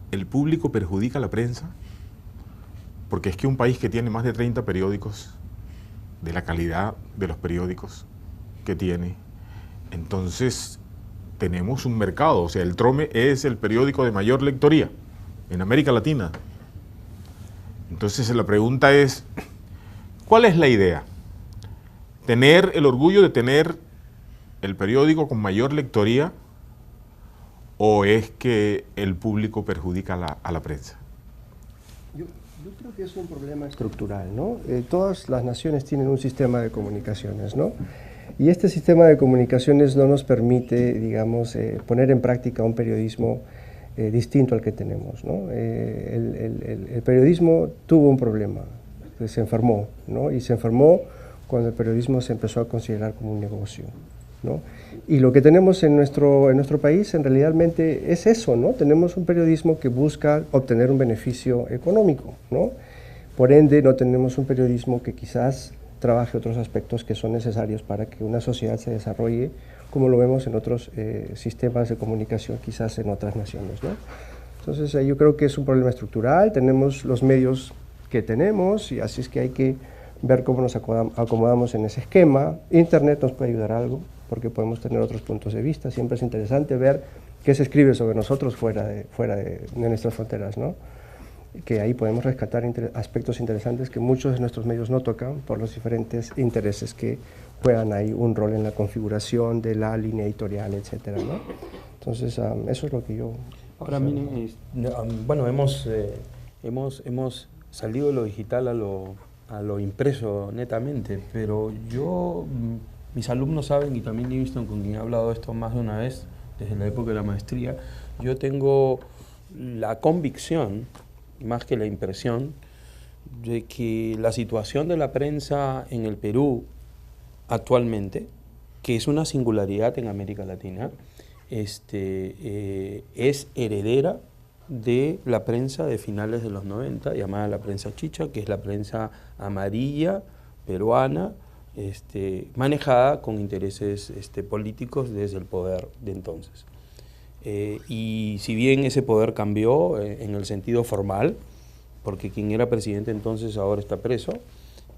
¿El público perjudica a la prensa? Porque es que un país que tiene más de 30 periódicos, de la calidad de los periódicos que tiene, entonces tenemos un mercado. O sea, el Trome es el periódico de mayor lectoría en América Latina. Entonces la pregunta es, ¿cuál es la idea? ¿Tener el orgullo de tener el periódico con mayor lectoría, o es que el público perjudica a la prensa? Yo creo que es un problema estructural, ¿no? Todas las naciones tienen un sistema de comunicaciones, ¿no? Y este sistema de comunicaciones no nos permite, digamos, poner en práctica un periodismo distinto al que tenemos, ¿no? El periodismo tuvo un problema, se enfermó, ¿no? Y se enfermó cuando el periodismo se empezó a considerar como un negocio, ¿no? Y lo que tenemos en nuestro país en realmente es eso, ¿no? Tenemos un periodismo que busca obtener un beneficio económico, ¿no? Por ende, no tenemos un periodismo que quizás trabaje otros aspectos que son necesarios para que una sociedad se desarrolle, como lo vemos en otros sistemas de comunicación, quizás en otras naciones, ¿no? Entonces, yo creo que es un problema estructural. Tenemos los medios que tenemos, y así es que hay que ver cómo nos acomodamos en ese esquema. Internet nos puede ayudar algo, porque podemos tener otros puntos de vista. Siempre es interesante ver qué se escribe sobre nosotros fuera de nuestras fronteras, ¿no? que ahí podemos rescatar aspectos interesantes que muchos de nuestros medios no tocan por los diferentes intereses que juegan ahí un rol en la configuración de la línea editorial, etcétera, ¿no? Entonces, eso es lo que yo... Ahora, miren, bueno, hemos salido de lo digital a lo impreso netamente, pero yo, mis alumnos saben, y también Livingston, con quien he hablado de esto más de una vez, desde la época de la maestría, yo tengo la convicción, más que la impresión, de que la situación de la prensa en el Perú actualmente, que es una singularidad en América Latina, es heredera de la prensa de finales de los 90, llamada la prensa chicha, que es la prensa amarilla peruana, manejada con intereses políticos desde el poder de entonces. Y si bien ese poder cambió en el sentido formal, porque quien era presidente entonces ahora está preso,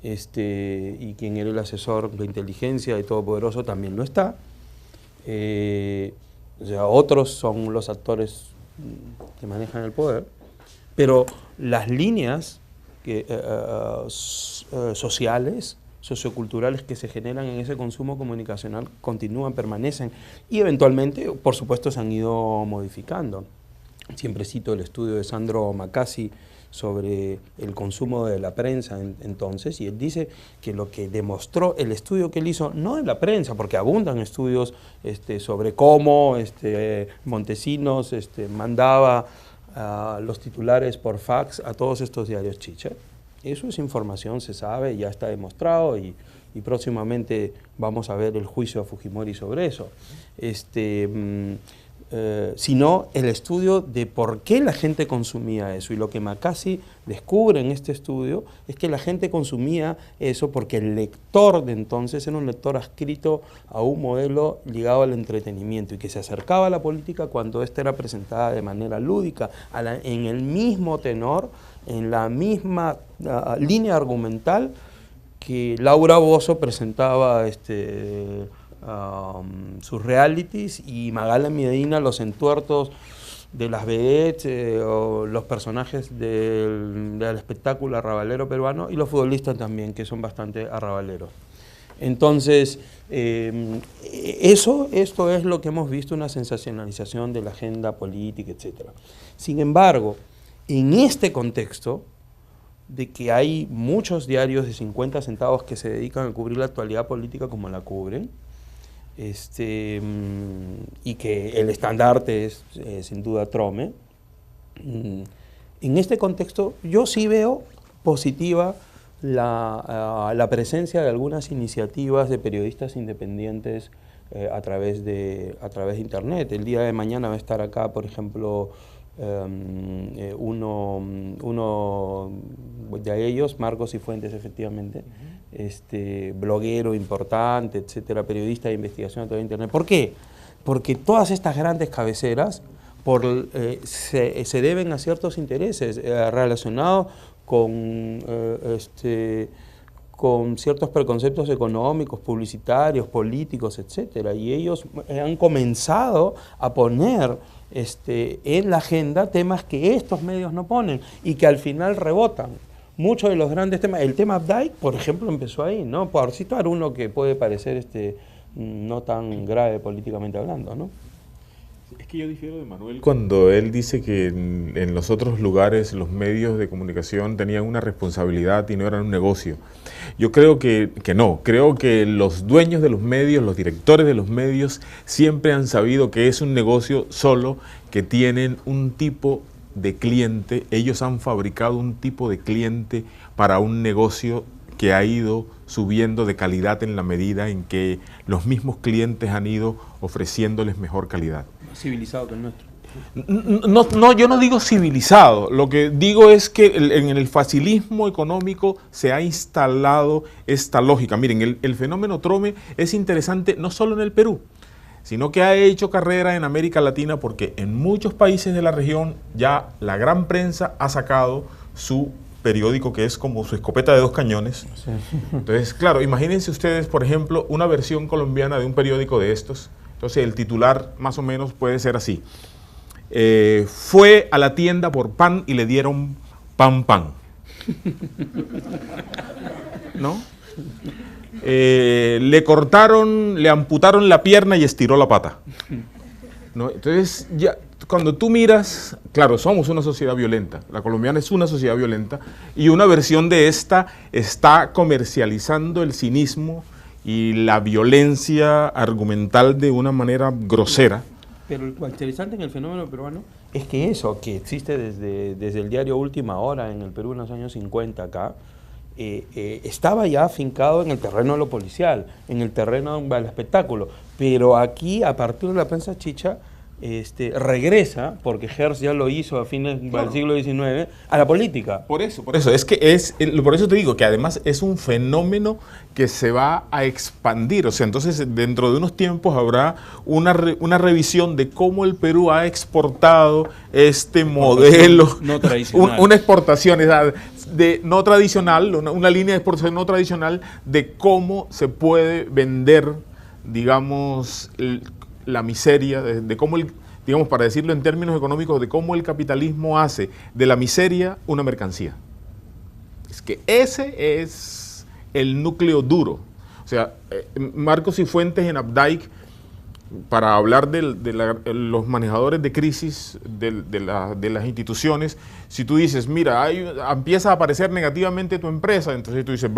y quien era el asesor de inteligencia de Todopoderoso también lo está, o sea, otros son los actores que manejan el poder, pero las líneas sociales, socioculturales que se generan en ese consumo comunicacional continúan, permanecen y eventualmente, por supuesto, se han ido modificando. Siempre cito el estudio de Sandro Macassi sobre el consumo de la prensa entonces, y él dice que lo que demostró el estudio que él hizo, no de la prensa, porque abundan estudios sobre cómo Montesinos mandaba los titulares por fax a todos estos diarios chicha. Eso es información, se sabe, ya está demostrado y próximamente vamos a ver el juicio a Fujimori sobre eso. Sino el estudio de por qué la gente consumía eso. Y lo que Macassi descubre en este estudio es que la gente consumía eso porque el lector de entonces era un lector adscrito a un modelo ligado al entretenimiento y que se acercaba a la política cuando esta era presentada de manera lúdica, en el mismo tenor, en la misma línea argumental que Laura Bozzo presentaba sus realities y Magalhães Medina los entuertos de las vedettes o los personajes del espectáculo arrabalero peruano y los futbolistas también, que son bastante arrabaleros. Entonces, esto es lo que hemos visto, una sensacionalización de la agenda política, etc. Sin embargo, en este contexto de que hay muchos diarios de 50 centavos que se dedican a cubrir la actualidad política como la cubren, y que el estandarte es sin duda Trome, en este contexto yo sí veo positiva la presencia de algunas iniciativas de periodistas independientes a través de Internet. El día de mañana va a estar acá, por ejemplo, uno de ellos, Marcos Cifuentes, efectivamente, bloguero importante, etcétera, periodista de investigación a través de Internet. ¿Por qué? Porque todas estas grandes cabeceras se deben a ciertos intereses relacionados con ciertos preconceptos económicos, publicitarios, políticos, etcétera, y ellos han comenzado a poner en la agenda temas que estos medios no ponen y que al final rebotan. Muchos de los grandes temas, el tema Updike, por ejemplo, empezó ahí, ¿no? Por citar uno que puede parecer no tan grave políticamente hablando, ¿no? Es que yo difiero de Manuel cuando él dice que en los otros lugares los medios de comunicación tenían una responsabilidad y no eran un negocio. Yo creo que no, creo que los dueños de los medios, los directores de los medios siempre han sabido que es un negocio, solo que tienen un tipo de cliente, ellos han fabricado un tipo de cliente para un negocio que ha ido subiendo de calidad en la medida en que los mismos clientes han ido ofreciéndoles mejor calidad. Más civilizado que el nuestro. No, yo no digo civilizado, lo que digo es que en el facilismo económico se ha instalado esta lógica. Miren, el fenómeno Trome es interesante no solo en el Perú, sino que ha hecho carrera en América Latina porque en muchos países de la región ya la gran prensa ha sacado su periódico que es como su escopeta de 2 cañones. Sí. Entonces, claro, imagínense ustedes, por ejemplo, una versión colombiana de un periódico de estos. Entonces, el titular más o menos puede ser así. Fue a la tienda por pan y le dieron pan, pan. ¿No? Le cortaron, le amputaron la pierna y estiró la pata. ¿No? Entonces, ya, cuando tú miras, claro, somos una sociedad violenta, la colombiana es una sociedad violenta, y una versión de esta está comercializando el cinismo y la violencia argumental de una manera grosera. Pero lo interesante en el fenómeno peruano es que eso, que existe desde el diario Última Hora en el Perú en los años 50 acá, estaba ya afincado en el terreno de lo policial, en el terreno del espectáculo. Pero aquí, a partir de la prensa chicha, regresa, porque Herzl ya lo hizo a fines del siglo XIX, a la política. Por eso, por eso te digo que además es un fenómeno que se va a expandir. O sea, entonces dentro de unos tiempos habrá una revisión de cómo el Perú ha exportado este modelo, no tradicional. una exportación no tradicional, una línea de exportación no tradicional de cómo se puede vender, digamos, la miseria, de cómo digamos, para decirlo en términos económicos, de cómo el capitalismo hace de la miseria una mercancía. Es que ese es el núcleo duro. O sea, Marcos y Fuentes en Updike, para hablar de los manejadores de crisis de las instituciones, si tú dices, mira, empieza a aparecer negativamente tu empresa, entonces tú dices,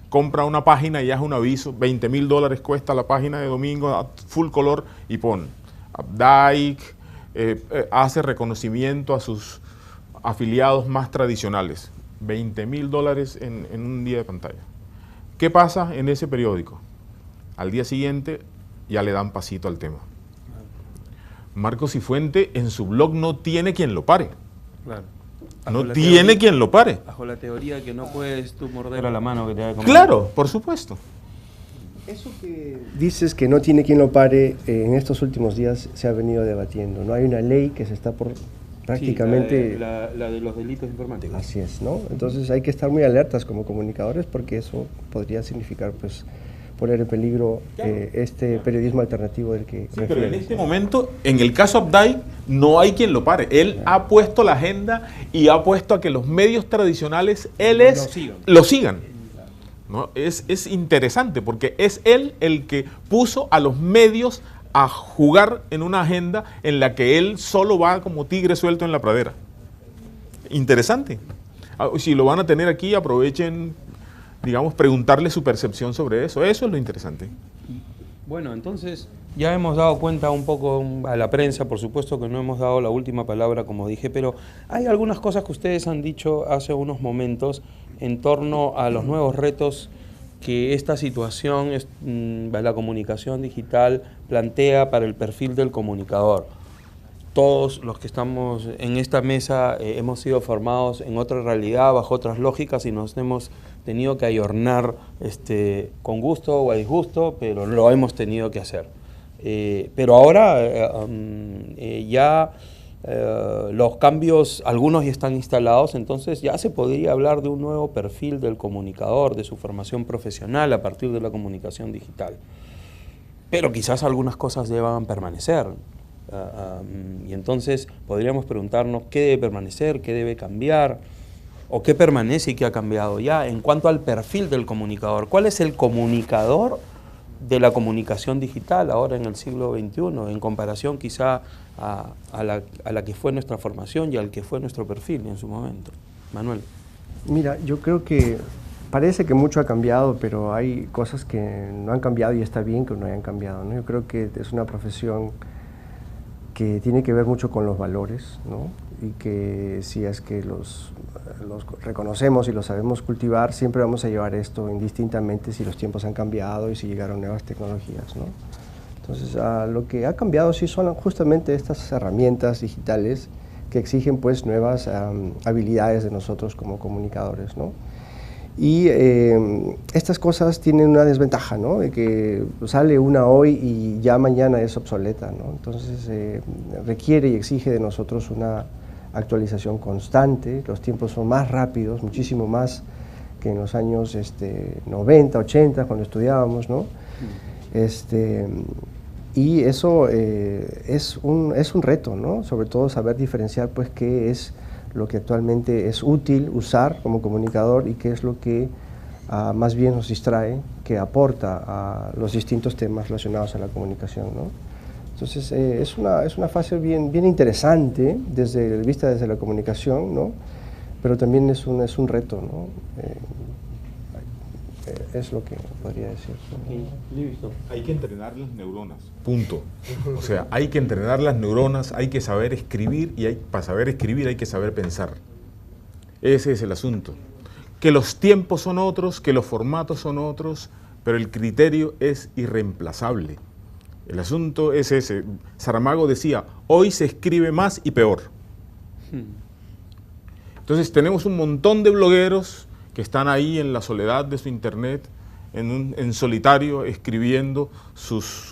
compra una página y haz un aviso, $20,000 cuesta la página de domingo, a full color, y pon Updike, hace reconocimiento a sus afiliados más tradicionales, $20,000 en un día de pantalla. ¿Qué pasa en ese periódico? Al día siguiente ya le dan pasito al tema. Marcos y Fuente en su blog no tiene quien lo pare. Claro. No tiene quien lo pare. Bajo la teoría que no puedes tú morder a la mano que te da de comer. Claro, por supuesto. Eso que dices que no tiene quien lo pare, en estos últimos días se ha venido debatiendo. No hay una ley que se está por prácticamente... Sí, la de los delitos informáticos. Así es, ¿no? Entonces hay que estar muy alertas como comunicadores porque eso podría significar, pues, poner en peligro este periodismo alternativo del que... Sí, pero en este momento, en el caso Updike, no hay quien lo pare. Él ha puesto la agenda y ha puesto a que los medios tradicionales, lo sigan. ¿No? Es interesante porque es él el que puso a los medios a jugar en una agenda en la que él solo va como tigre suelto en la pradera. Interesante. Si lo van a tener aquí, aprovechen, digamos, preguntarle su percepción sobre eso. Eso es lo interesante. Bueno, entonces ya hemos dado cuenta un poco a la prensa, por supuesto que no hemos dado la última palabra, como dije, pero hay algunas cosas que ustedes han dicho hace unos momentos en torno a los nuevos retos que esta situación, la comunicación digital, plantea para el perfil del comunicador. Todos los que estamos en esta mesa hemos sido formados en otra realidad, bajo otras lógicas, y nos hemos tenido que ayornar con gusto o a disgusto, pero lo hemos tenido que hacer. Pero ahora ya los cambios, algunos ya están instalados, entonces ya se podría hablar de un nuevo perfil del comunicador, de su formación profesional a partir de la comunicación digital. Pero quizás algunas cosas deban permanecer. Y entonces podríamos preguntarnos qué debe permanecer, qué debe cambiar, o qué permanece y qué ha cambiado ya. En cuanto al perfil del comunicador, ¿cuál es el comunicador de la comunicación digital ahora en el siglo XXI, en comparación quizá a la que fue nuestra formación y al que fue nuestro perfil en su momento? Manuel. Mira, yo creo que parece que mucho ha cambiado, pero hay cosas que no han cambiado y está bien que no hayan cambiado, ¿no? Yo creo que es una profesión que tiene que ver mucho con los valores, ¿no? Y que si es que los reconocemos y los sabemos cultivar, siempre vamos a llevar esto indistintamente si los tiempos han cambiado y si llegaron nuevas tecnologías, ¿no? Entonces, lo que ha cambiado sí son justamente estas herramientas digitales que exigen pues nuevas habilidades de nosotros como comunicadores, ¿no? Y estas cosas tienen una desventaja, ¿no? De que sale una hoy y ya mañana es obsoleta, ¿no? Entonces requiere y exige de nosotros una actualización constante. Los tiempos son más rápidos, muchísimo más que en los años 90, 80, cuando estudiábamos, ¿no? Y eso es un reto, ¿no? Sobre todo saber diferenciar pues qué es lo que actualmente es útil usar como comunicador y qué es lo que más bien nos distrae, que aporta a los distintos temas relacionados a la comunicación, ¿no? Entonces es una fase bien interesante desde la comunicación, ¿no? Pero también es un reto, ¿no? Es lo que podría decir. Hay que entrenar las neuronas, punto. O sea, hay que entrenar las neuronas, hay que saber escribir y para saber escribir hay que saber pensar. Ese es el asunto. Que los tiempos son otros, que los formatos son otros, pero el criterio es irreemplazable. El asunto es ese. Saramago decía, hoy se escribe más y peor. Entonces tenemos un montón de blogueros que están ahí en la soledad de su internet, en solitario, escribiendo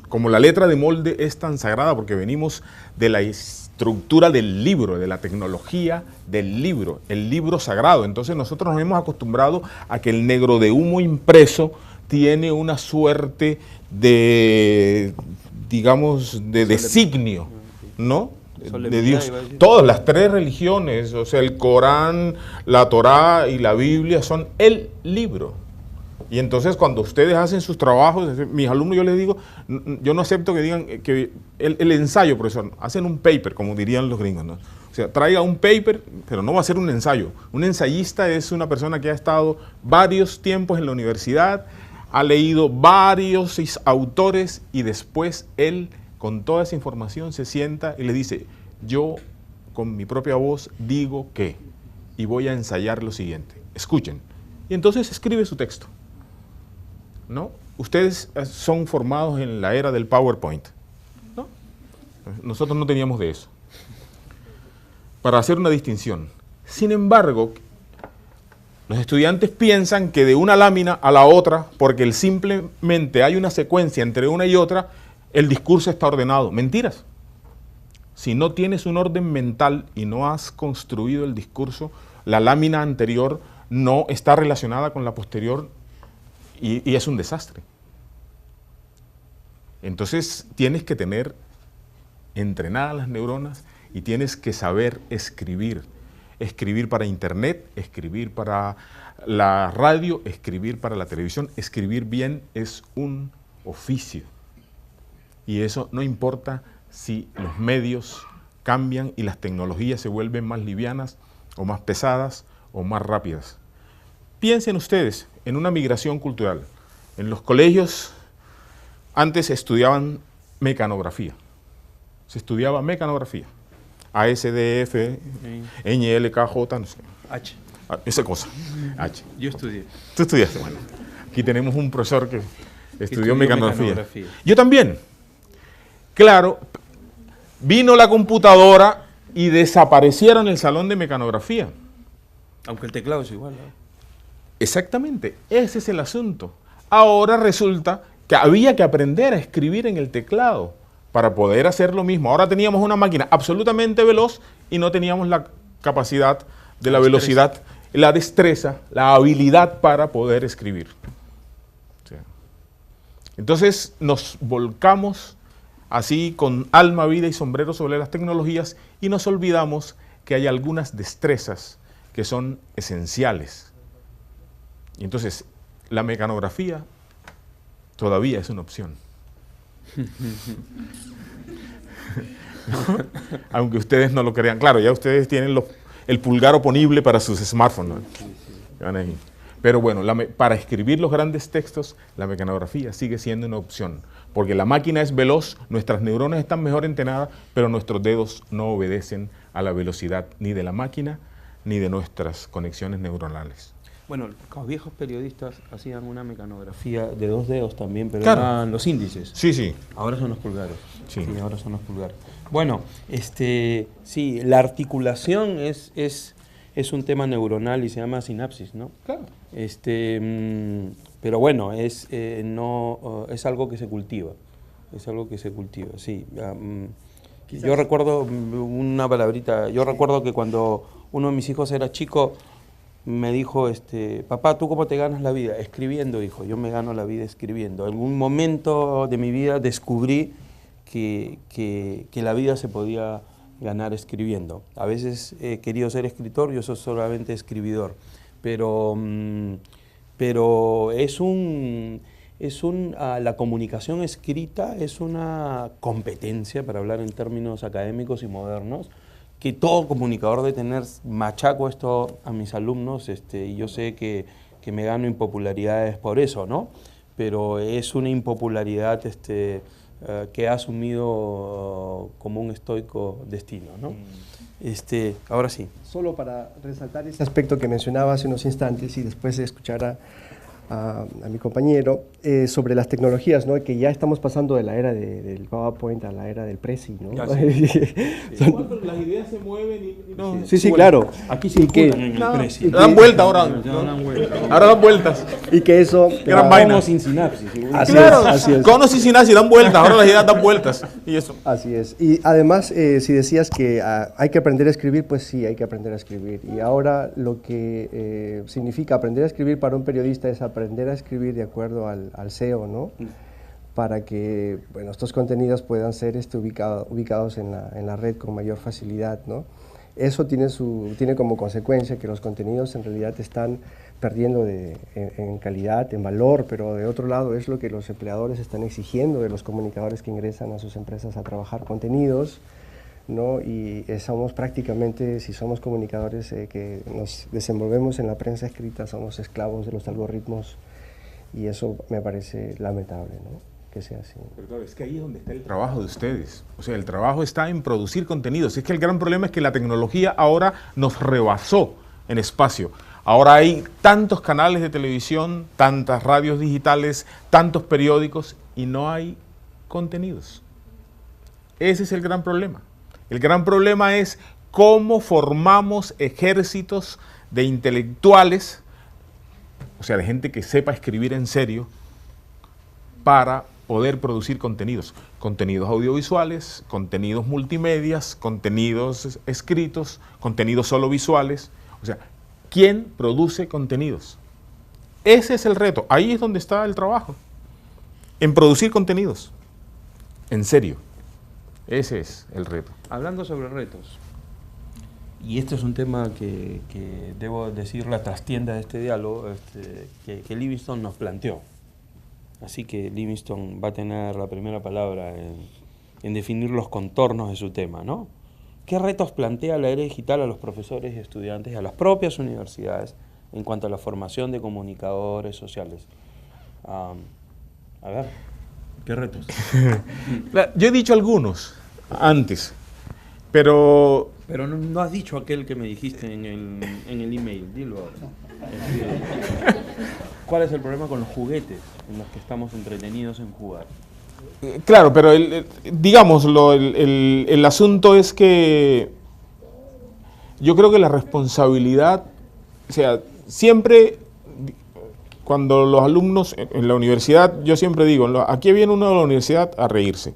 como la letra de molde es tan sagrada, porque venimos de la estructura del libro, de la tecnología del libro, el libro sagrado. Entonces nosotros nos hemos acostumbrado a que el negro de humo impreso tiene una suerte de, digamos, de designio, ¿no? De Dios. Todas las tres religiones, o sea, el Corán, la Torá y la Biblia son el libro. Y entonces cuando ustedes hacen sus trabajos, mis alumnos, yo les digo, yo no acepto que digan que el ensayo, profesor, hacen un paper, como dirían los gringos, ¿no? O sea, traiga un paper, pero no va a ser un ensayo. Un ensayista es una persona que ha estado varios tiempos en la universidad, ha leído varios autores y después él, con toda esa información, se sienta y le dice, yo con mi propia voz digo que, y voy a ensayar lo siguiente. Escuchen. Y entonces escribe su texto, ¿no? Ustedes son formados en la era del PowerPoint, ¿no? Nosotros no teníamos de eso. Para hacer una distinción. Sin embargo, los estudiantes piensan que de una lámina a la otra, porque simplemente hay una secuencia entre una y otra, el discurso está ordenado. Mentiras. Si no tienes un orden mental y no has construido el discurso, la lámina anterior no está relacionada con la posterior y es un desastre. Entonces tienes que tener entrenadas las neuronas y tienes que saber escribir. Escribir para internet, escribir para la radio, escribir para la televisión. Escribir bien es un oficio. Y eso no importa si los medios cambian y las tecnologías se vuelven más livianas o más pesadas o más rápidas. Piensen ustedes en una migración cultural. En los colegios antes estudiaban mecanografía. Se estudiaba mecanografía. ASDF, NLKJ, no sé. H. Esa cosa. H. Yo estudié. Tú estudiaste, bueno. Aquí tenemos un profesor que estudió mecanografía. mecanografía. Yo también. Claro, vino la computadora y desaparecieron el salón de mecanografía. Aunque el teclado es igual, ¿no? Exactamente, ese es el asunto. Ahora resulta que había que aprender a escribir en el teclado para poder hacer lo mismo. Ahora teníamos una máquina absolutamente veloz y no teníamos la capacidad de la velocidad, la destreza, la habilidad para poder escribir. O sea, entonces nos volcamos así con alma, vida y sombrero sobre las tecnologías y nos olvidamos que hay algunas destrezas que son esenciales. Y entonces la mecanografía todavía es una opción. Aunque ustedes no lo crean. Claro, ya ustedes tienen el pulgar oponible para sus smartphones, ¿no? Pero bueno, para escribir los grandes textos, la mecanografía sigue siendo una opción. Porque la máquina es veloz, nuestras neuronas están mejor entrenadas, pero nuestros dedos no obedecen a la velocidad ni de la máquina ni de nuestras conexiones neuronales. Bueno, los viejos periodistas hacían una mecanografía de 2 dedos también, pero Claro. eran los índices. Sí, sí. Ahora son los pulgares. Sí. Sí, ahora son los pulgares. Bueno, sí, la articulación es un tema neuronal y se llama sinapsis, ¿no? Claro. Pero bueno, es algo que se cultiva. Es algo que se cultiva, sí. Yo recuerdo una palabrita. Yo recuerdo que cuando uno de mis hijos era chico, me dijo, papá, ¿tú cómo te ganas la vida? Escribiendo, hijo. Yo me gano la vida escribiendo. En algún momento de mi vida descubrí que la vida se podía ganar escribiendo. A veces he querido ser escritor, yo soy solamente escribidor, pero la comunicación escrita es una competencia, para hablar en términos académicos y modernos, que todo comunicador debe tener. Machaco esto a mis alumnos, y yo sé que me gano impopularidades por eso, ¿no? Pero es una impopularidad que ha asumido como un estoico destino, ¿no? Ahora sí. Solo para resaltar ese aspecto que mencionaba hace unos instantes y después de escuchar a mi compañero sobre las tecnologías, ¿no? Que ya estamos pasando de la era del PowerPoint a la era del Prezi, ¿no? Ya, sí. Las ideas se mueven y no. Sí, claro. Aquí sí que en el Prezi. Dan vuelta ahora. Ahora dan vueltas. Y que eso... Gran vaina. Como sin sinapsis. Así es. Conos y sinapsis dan vueltas, ahora las ideas dan vueltas. Y eso. Así es. Y además, si decías que hay que aprender a escribir, pues sí, hay que aprender a escribir. Y ahora lo que significa aprender a escribir para un periodista es aprender a escribir de acuerdo al SEO, ¿no? Para que, bueno, estos contenidos puedan ser ubicados en la red con mayor facilidad, ¿no? Eso tiene como consecuencia que los contenidos en realidad están perdiendo en calidad, en valor, pero de otro lado es lo que los empleadores están exigiendo de los comunicadores que ingresan a sus empresas a trabajar contenidos, ¿no? Y somos prácticamente, si somos comunicadores que nos desenvolvemos en la prensa escrita, somos esclavos de los algoritmos, y eso me parece lamentable, ¿no? Que sea así. Pero claro, es que ahí es donde está el trabajo de ustedes. O sea, el trabajo está en producir contenidos. Es que el gran problema es que la tecnología ahora nos rebasó en espacio. Ahora hay tantos canales de televisión, tantas radios digitales, tantos periódicos, y no hay contenidos. Ese es el gran problema. El gran problema es cómo formamos ejércitos de intelectuales, o sea, de gente que sepa escribir en serio, para poder producir contenidos audiovisuales, contenidos multimedias, contenidos escritos, contenidos solo visuales. O sea, ¿quién produce contenidos? Ese es el reto. Ahí es donde está el trabajo, en producir contenidos, en serio. Ese es el reto. Hablando sobre retos, y este es un tema que debo decir, la trastienda de este diálogo, que Livingstone nos planteó. Así que Livingstone va a tener la primera palabra en definir los contornos de su tema, ¿no? ¿Qué retos plantea la era digital a los profesores y estudiantes y a las propias universidades en cuanto a la formación de comunicadores sociales? A ver, ¿qué retos? Yo he dicho algunos antes, pero... Pero no has dicho aquel que me dijiste en el email, dilo ahora. ¿Cuál es el problema con los juguetes en los que estamos entretenidos en jugar? Claro, pero digámoslo, el asunto es que yo creo que la responsabilidad, o sea, siempre cuando los alumnos en la universidad, yo siempre digo, aquí viene uno de la universidad a reírse,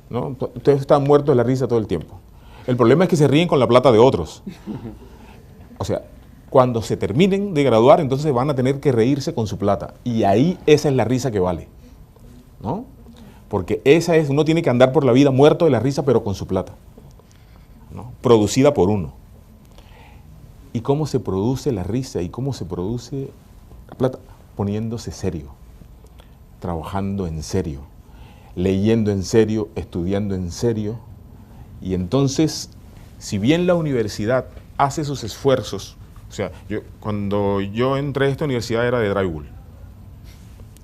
¿no? Ustedes están muertos de la risa todo el tiempo. El problema es que se ríen con la plata de otros. O sea, cuando se terminen de graduar, entonces van a tener que reírse con su plata. Y ahí esa es la risa que vale, ¿no? Porque uno tiene que andar por la vida muerto de la risa, pero con su plata, ¿no? Producida por uno. ¿Y cómo se produce la risa y cómo se produce la plata? Poniéndose serio, trabajando en serio, leyendo en serio, estudiando en serio. Y entonces, si bien la universidad hace sus esfuerzos, o sea, cuando yo entré a esta universidad era de drywall,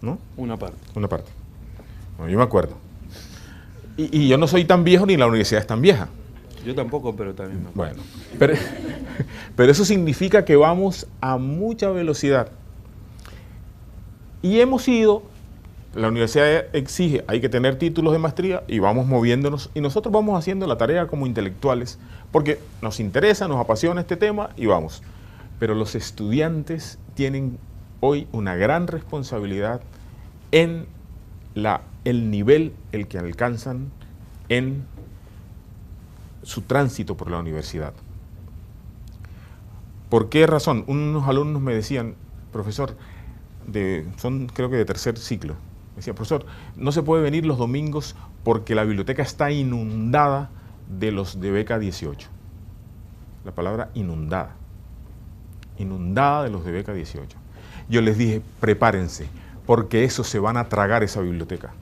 ¿no? Una parte. Una parte. Bueno, yo me acuerdo. Y yo no soy tan viejo ni la universidad es tan vieja. Yo tampoco, pero también me acuerdo. Bueno, pero eso significa que vamos a mucha velocidad. Y hemos ido, la universidad exige, hay que tener títulos de maestría y vamos moviéndonos. Y nosotros vamos haciendo la tarea como intelectuales porque nos interesa, nos apasiona este tema y vamos. Pero los estudiantes tienen hoy una gran responsabilidad en el nivel el que alcanzan en su tránsito por la universidad. ¿Por qué razón? Unos alumnos me decían, profesor, son creo que de tercer ciclo, me decían, profesor, no se puede venir los domingos porque la biblioteca está inundada de los de beca 18. La palabra inundada. Inundada de los de beca 18. Yo les dije, prepárense, porque esos se van a tragar esa biblioteca.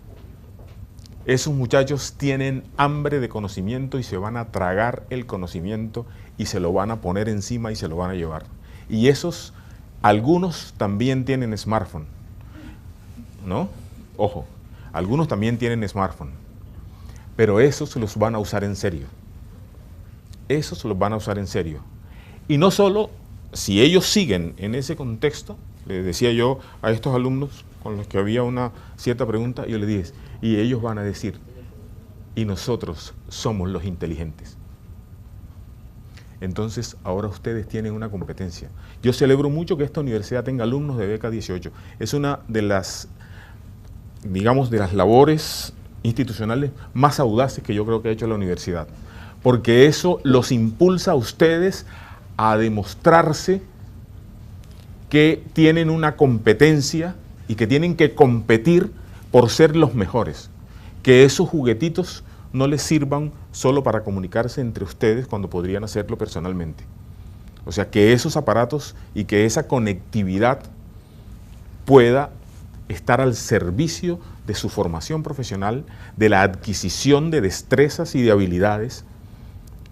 Esos muchachos tienen hambre de conocimiento y se van a tragar el conocimiento y se lo van a poner encima y se lo van a llevar. Y esos, algunos también tienen smartphone, ¿no? Ojo, algunos también tienen smartphone, pero esos los van a usar en serio. Esos los van a usar en serio. Y no solo, si ellos siguen en ese contexto, les decía yo a estos alumnos con los que había una cierta pregunta, yo les dije, y ellos van a decir, y nosotros somos los inteligentes. Entonces, ahora ustedes tienen una competencia. Yo celebro mucho que esta universidad tenga alumnos de beca 18. Es una de las, digamos, de las labores institucionales más audaces que yo creo que ha hecho la universidad. Porque eso los impulsa a ustedes a demostrarse que tienen una competencia y que tienen que competir por ser los mejores. Que esos juguetitos no les sirvan solo para comunicarse entre ustedes cuando podrían hacerlo personalmente. O sea, que esos aparatos y que esa conectividad pueda estar al servicio de su formación profesional, de la adquisición de destrezas y de habilidades,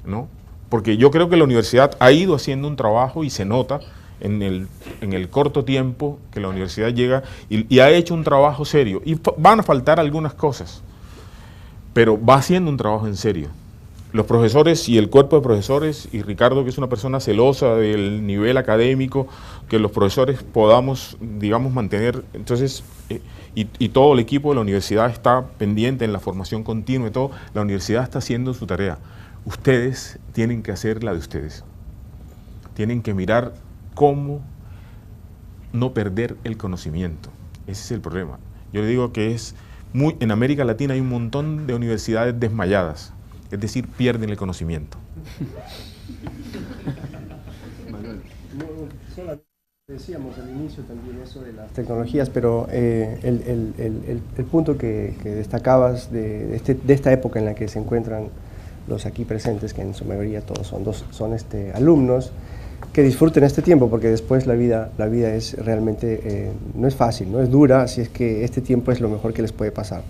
¿no? Porque yo creo que la universidad ha ido haciendo un trabajo y se nota en el corto tiempo que la universidad llega y ha hecho un trabajo serio. Y van a faltar algunas cosas, pero va haciendo un trabajo en serio. Los profesores y el cuerpo de profesores, y Ricardo, que es una persona celosa del nivel académico, que los profesores podamos, digamos, mantener. Entonces, y todo el equipo de la universidad está pendiente en la formación continua y todo. La universidad está haciendo su tarea. Ustedes tienen que hacer la de ustedes. Tienen que mirar cómo no perder el conocimiento. Ese es el problema. Yo le digo que en América Latina hay un montón de universidades desmayadas, es decir, pierden el conocimiento. Decíamos al inicio también eso de las tecnologías, pero el punto que destacabas de esta época en la que se encuentran los aquí presentes, que en su mayoría todos son alumnos, que disfruten este tiempo, porque después la vida es realmente, no es fácil, no es dura, así es que este tiempo es lo mejor que les puede pasar.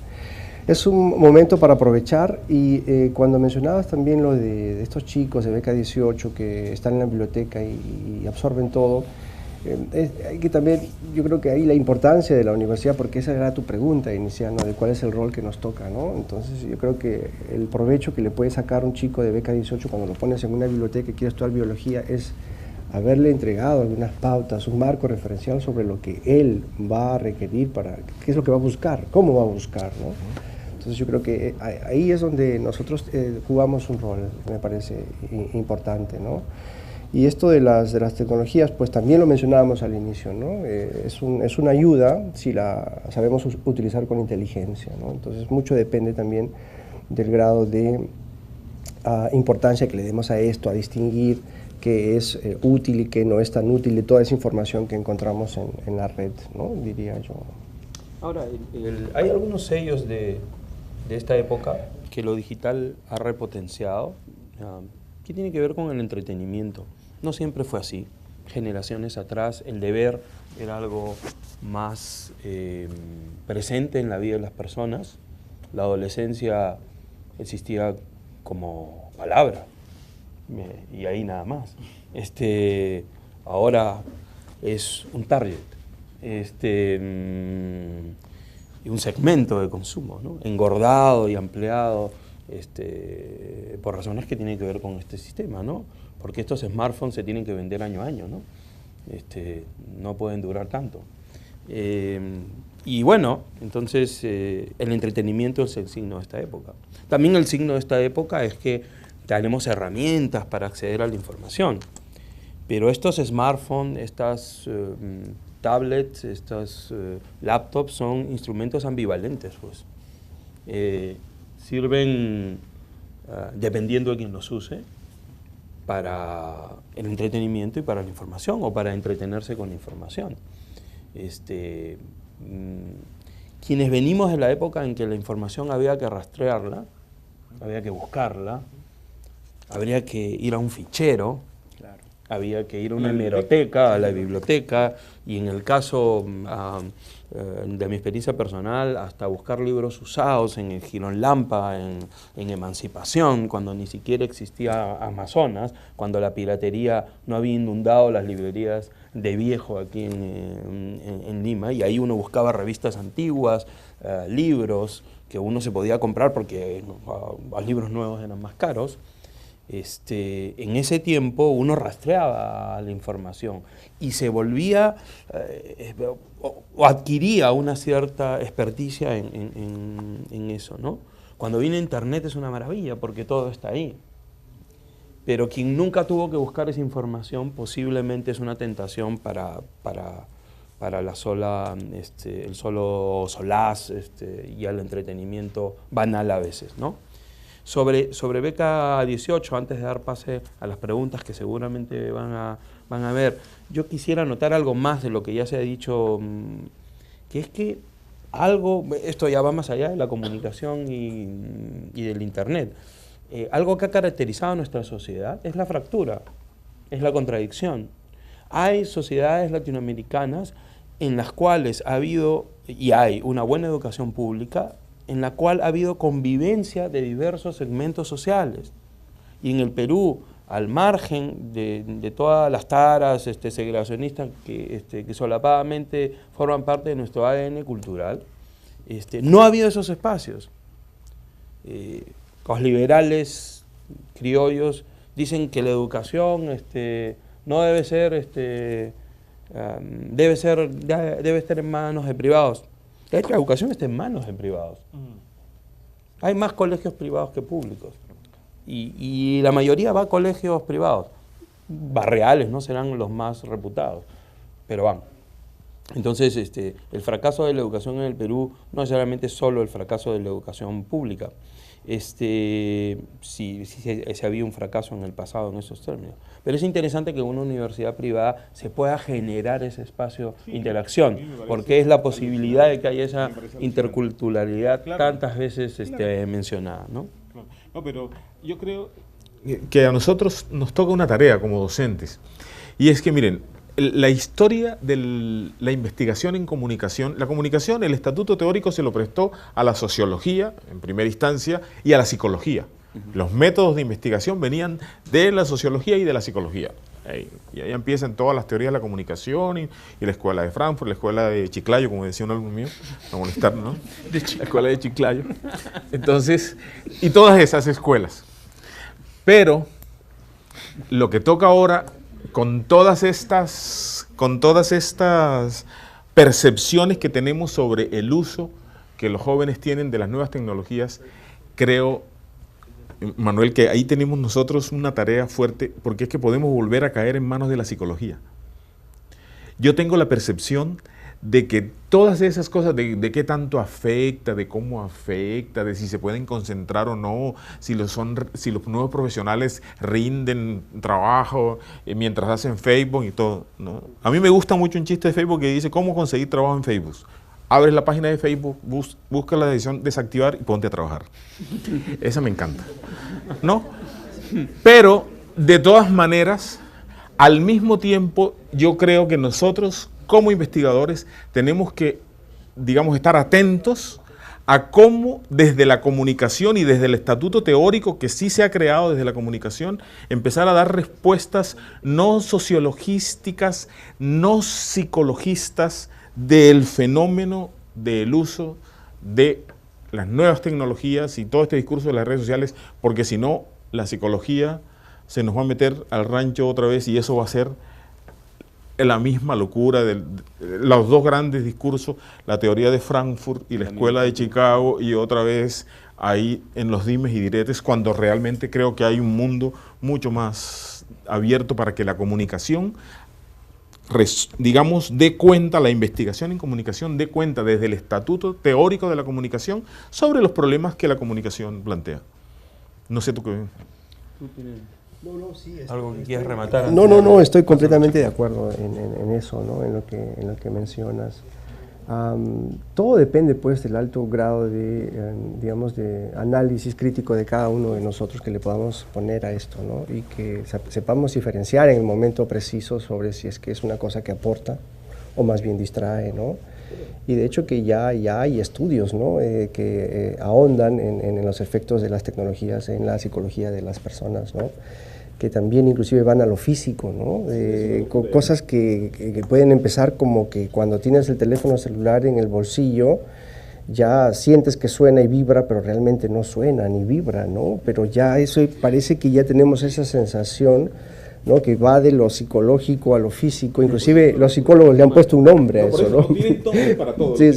Es un momento para aprovechar y cuando mencionabas también lo de estos chicos de beca 18 que están en la biblioteca y absorben todo, hay que también, yo creo que ahí la importancia de la universidad, porque esa era tu pregunta inicial, ¿no? De cuál es el rol que nos toca, ¿no? Entonces yo creo que el provecho que le puede sacar un chico de beca 18 cuando lo pones en una biblioteca y quiere estudiar biología es haberle entregado algunas pautas, un marco referencial sobre lo que él va a requerir para, qué es lo que va a buscar, cómo va a buscar, ¿no? Entonces yo creo que ahí es donde nosotros jugamos un rol, me parece importante, ¿no? Y esto de las tecnologías, pues también lo mencionábamos al inicio, ¿no? Es una ayuda si la sabemos utilizar con inteligencia, ¿no? Entonces mucho depende también del grado de importancia que le demos a esto, a distinguir qué es útil y qué no es tan útil de toda esa información que encontramos en la red, ¿no? Diría yo. Ahora, hay algunos sellos de esta época que lo digital ha repotenciado, que tiene que ver con el entretenimiento. No siempre fue así. Generaciones atrás el deber era algo más presente en la vida de las personas. La adolescencia existía como palabra y ahí nada más. Ahora es un target, y un segmento de consumo, ¿no? Engordado y ampliado por razones que tienen que ver con este sistema, ¿no? Porque estos smartphones se tienen que vender año a año, ¿no? No pueden durar tanto. Y bueno, entonces el entretenimiento es el signo de esta época. También el signo de esta época es que tenemos herramientas para acceder a la información, pero estos smartphones, estas tablets, estos laptops son instrumentos ambivalentes, pues. Sirven, dependiendo de quién los use, para el entretenimiento y para la información, o para entretenerse con la información. Quienes venimos de la época en que la información había que rastrearla, había que buscarla, habría que ir a un fichero, había que ir a una hemeroteca, a la biblioteca, y en el caso de mi experiencia personal, hasta buscar libros usados en el Girón Lampa, en Emancipación, cuando ni siquiera existía Amazonas, cuando la piratería no había inundado las librerías de viejo aquí en Lima, y ahí uno buscaba revistas antiguas, libros que uno se podía comprar porque los libros nuevos eran más caros. En ese tiempo uno rastreaba la información y se volvía o adquiría una cierta experticia en eso, ¿no? Cuando viene Internet es una maravilla porque todo está ahí. Pero quien nunca tuvo que buscar esa información posiblemente es una tentación para la sola, el solo solaz y al entretenimiento banal a veces, ¿no? Sobre Beca 18, antes de dar pase a las preguntas que seguramente van a ver, yo quisiera anotar algo más de lo que ya se ha dicho, que es que esto ya va más allá de la comunicación y del Internet. Algo que ha caracterizado a nuestra sociedad es la fractura, es la contradicción. Hay sociedades latinoamericanas en las cuales ha habido y hay una buena educación pública, en la cual ha habido convivencia de diversos segmentos sociales. Y en el Perú, al margen de todas las taras segregacionistas que solapadamente forman parte de nuestro ADN cultural, no ha habido esos espacios. Los liberales criollos dicen que la educación no debe ser, debe estar en manos de privados. La educación está en manos de privados. Hay más colegios privados que públicos. Y la mayoría va a colegios privados. Barriales no serán los más reputados, pero van. Entonces, el fracaso de la educación en el Perú no es solamente solo el fracaso de la educación pública. Sí había un fracaso en el pasado en esos términos. Pero es interesante que en una universidad privada se pueda generar ese espacio de interacción, porque es la posibilidad de que haya esa interculturalidad tantas veces mencionada, ¿no? No, pero yo creo que a nosotros nos toca una tarea como docentes, y es que, miren, la historia de la investigación en comunicación, el estatuto teórico se lo prestó a la sociología, en primera instancia, y a la psicología. Los métodos de investigación venían de la sociología y de la psicología. Y ahí empiezan todas las teorías de la comunicación y la escuela de Frankfurt, la escuela de Chiclayo, como decía un alumno mío, a molestar, ¿no? La escuela de Chiclayo. Entonces, y todas esas escuelas. Pero lo que toca ahora, con todas estas percepciones que tenemos sobre el uso que los jóvenes tienen de las nuevas tecnologías, creo, Manuel, que ahí tenemos nosotros una tarea fuerte, porque es que podemos volver a caer en manos de la psicología. Yo tengo la percepción de que todas esas cosas, de qué tanto afecta, de cómo afecta, de si se pueden concentrar o no, si los nuevos profesionales rinden trabajo mientras hacen Facebook y todo, ¿no? A mí me gusta mucho un chiste de Facebook que dice cómo conseguir trabajo en Facebook. Abres la página de Facebook, busca la decisión desactivar y ponte a trabajar. Esa me encanta, ¿no? Pero, de todas maneras, al mismo tiempo, yo creo que nosotros, como investigadores, tenemos que, digamos, estar atentos a cómo desde la comunicación y desde el estatuto teórico que sí se ha creado desde la comunicación, empezar a dar respuestas no sociologísticas, no psicologistas del fenómeno del uso de las nuevas tecnologías y todo este discurso de las redes sociales, porque si no, la psicología se nos va a meter al rancho otra vez y eso va a ser la misma locura de los dos grandes discursos, la teoría de Frankfurt y la escuela de Chicago, y otra vez ahí en los dimes y diretes, cuando realmente creo que hay un mundo mucho más abierto para que la comunicación, digamos, dé cuenta, la investigación en comunicación dé cuenta desde el estatuto teórico de la comunicación sobre los problemas que la comunicación plantea. No sé tú qué ves. ¿Algo que quieras rematar? No, estoy completamente de acuerdo en eso, ¿no? en lo que mencionas. Todo depende pues del alto grado de, digamos, de análisis crítico de cada uno de nosotros que le podamos poner a esto, ¿no? Y que sepamos diferenciar en el momento preciso sobre si es que es una cosa que aporta o más bien distrae, ¿no? Y de hecho que ya hay estudios, ¿no? Que ahondan en los efectos de las tecnologías en la psicología de las personas, ¿no? Que también inclusive van a lo físico, ¿no? Cosas que pueden empezar como que cuando tienes el teléfono celular en el bolsillo, ya sientes que suena y vibra, pero realmente no suena ni vibra, ¿no? Pero ya eso parece que ya tenemos esa sensación, ¿no? Que va de lo psicológico a lo físico, inclusive los psicólogos le han puesto un nombre a eso, ¿no? Tienen nombre para todo. Sí.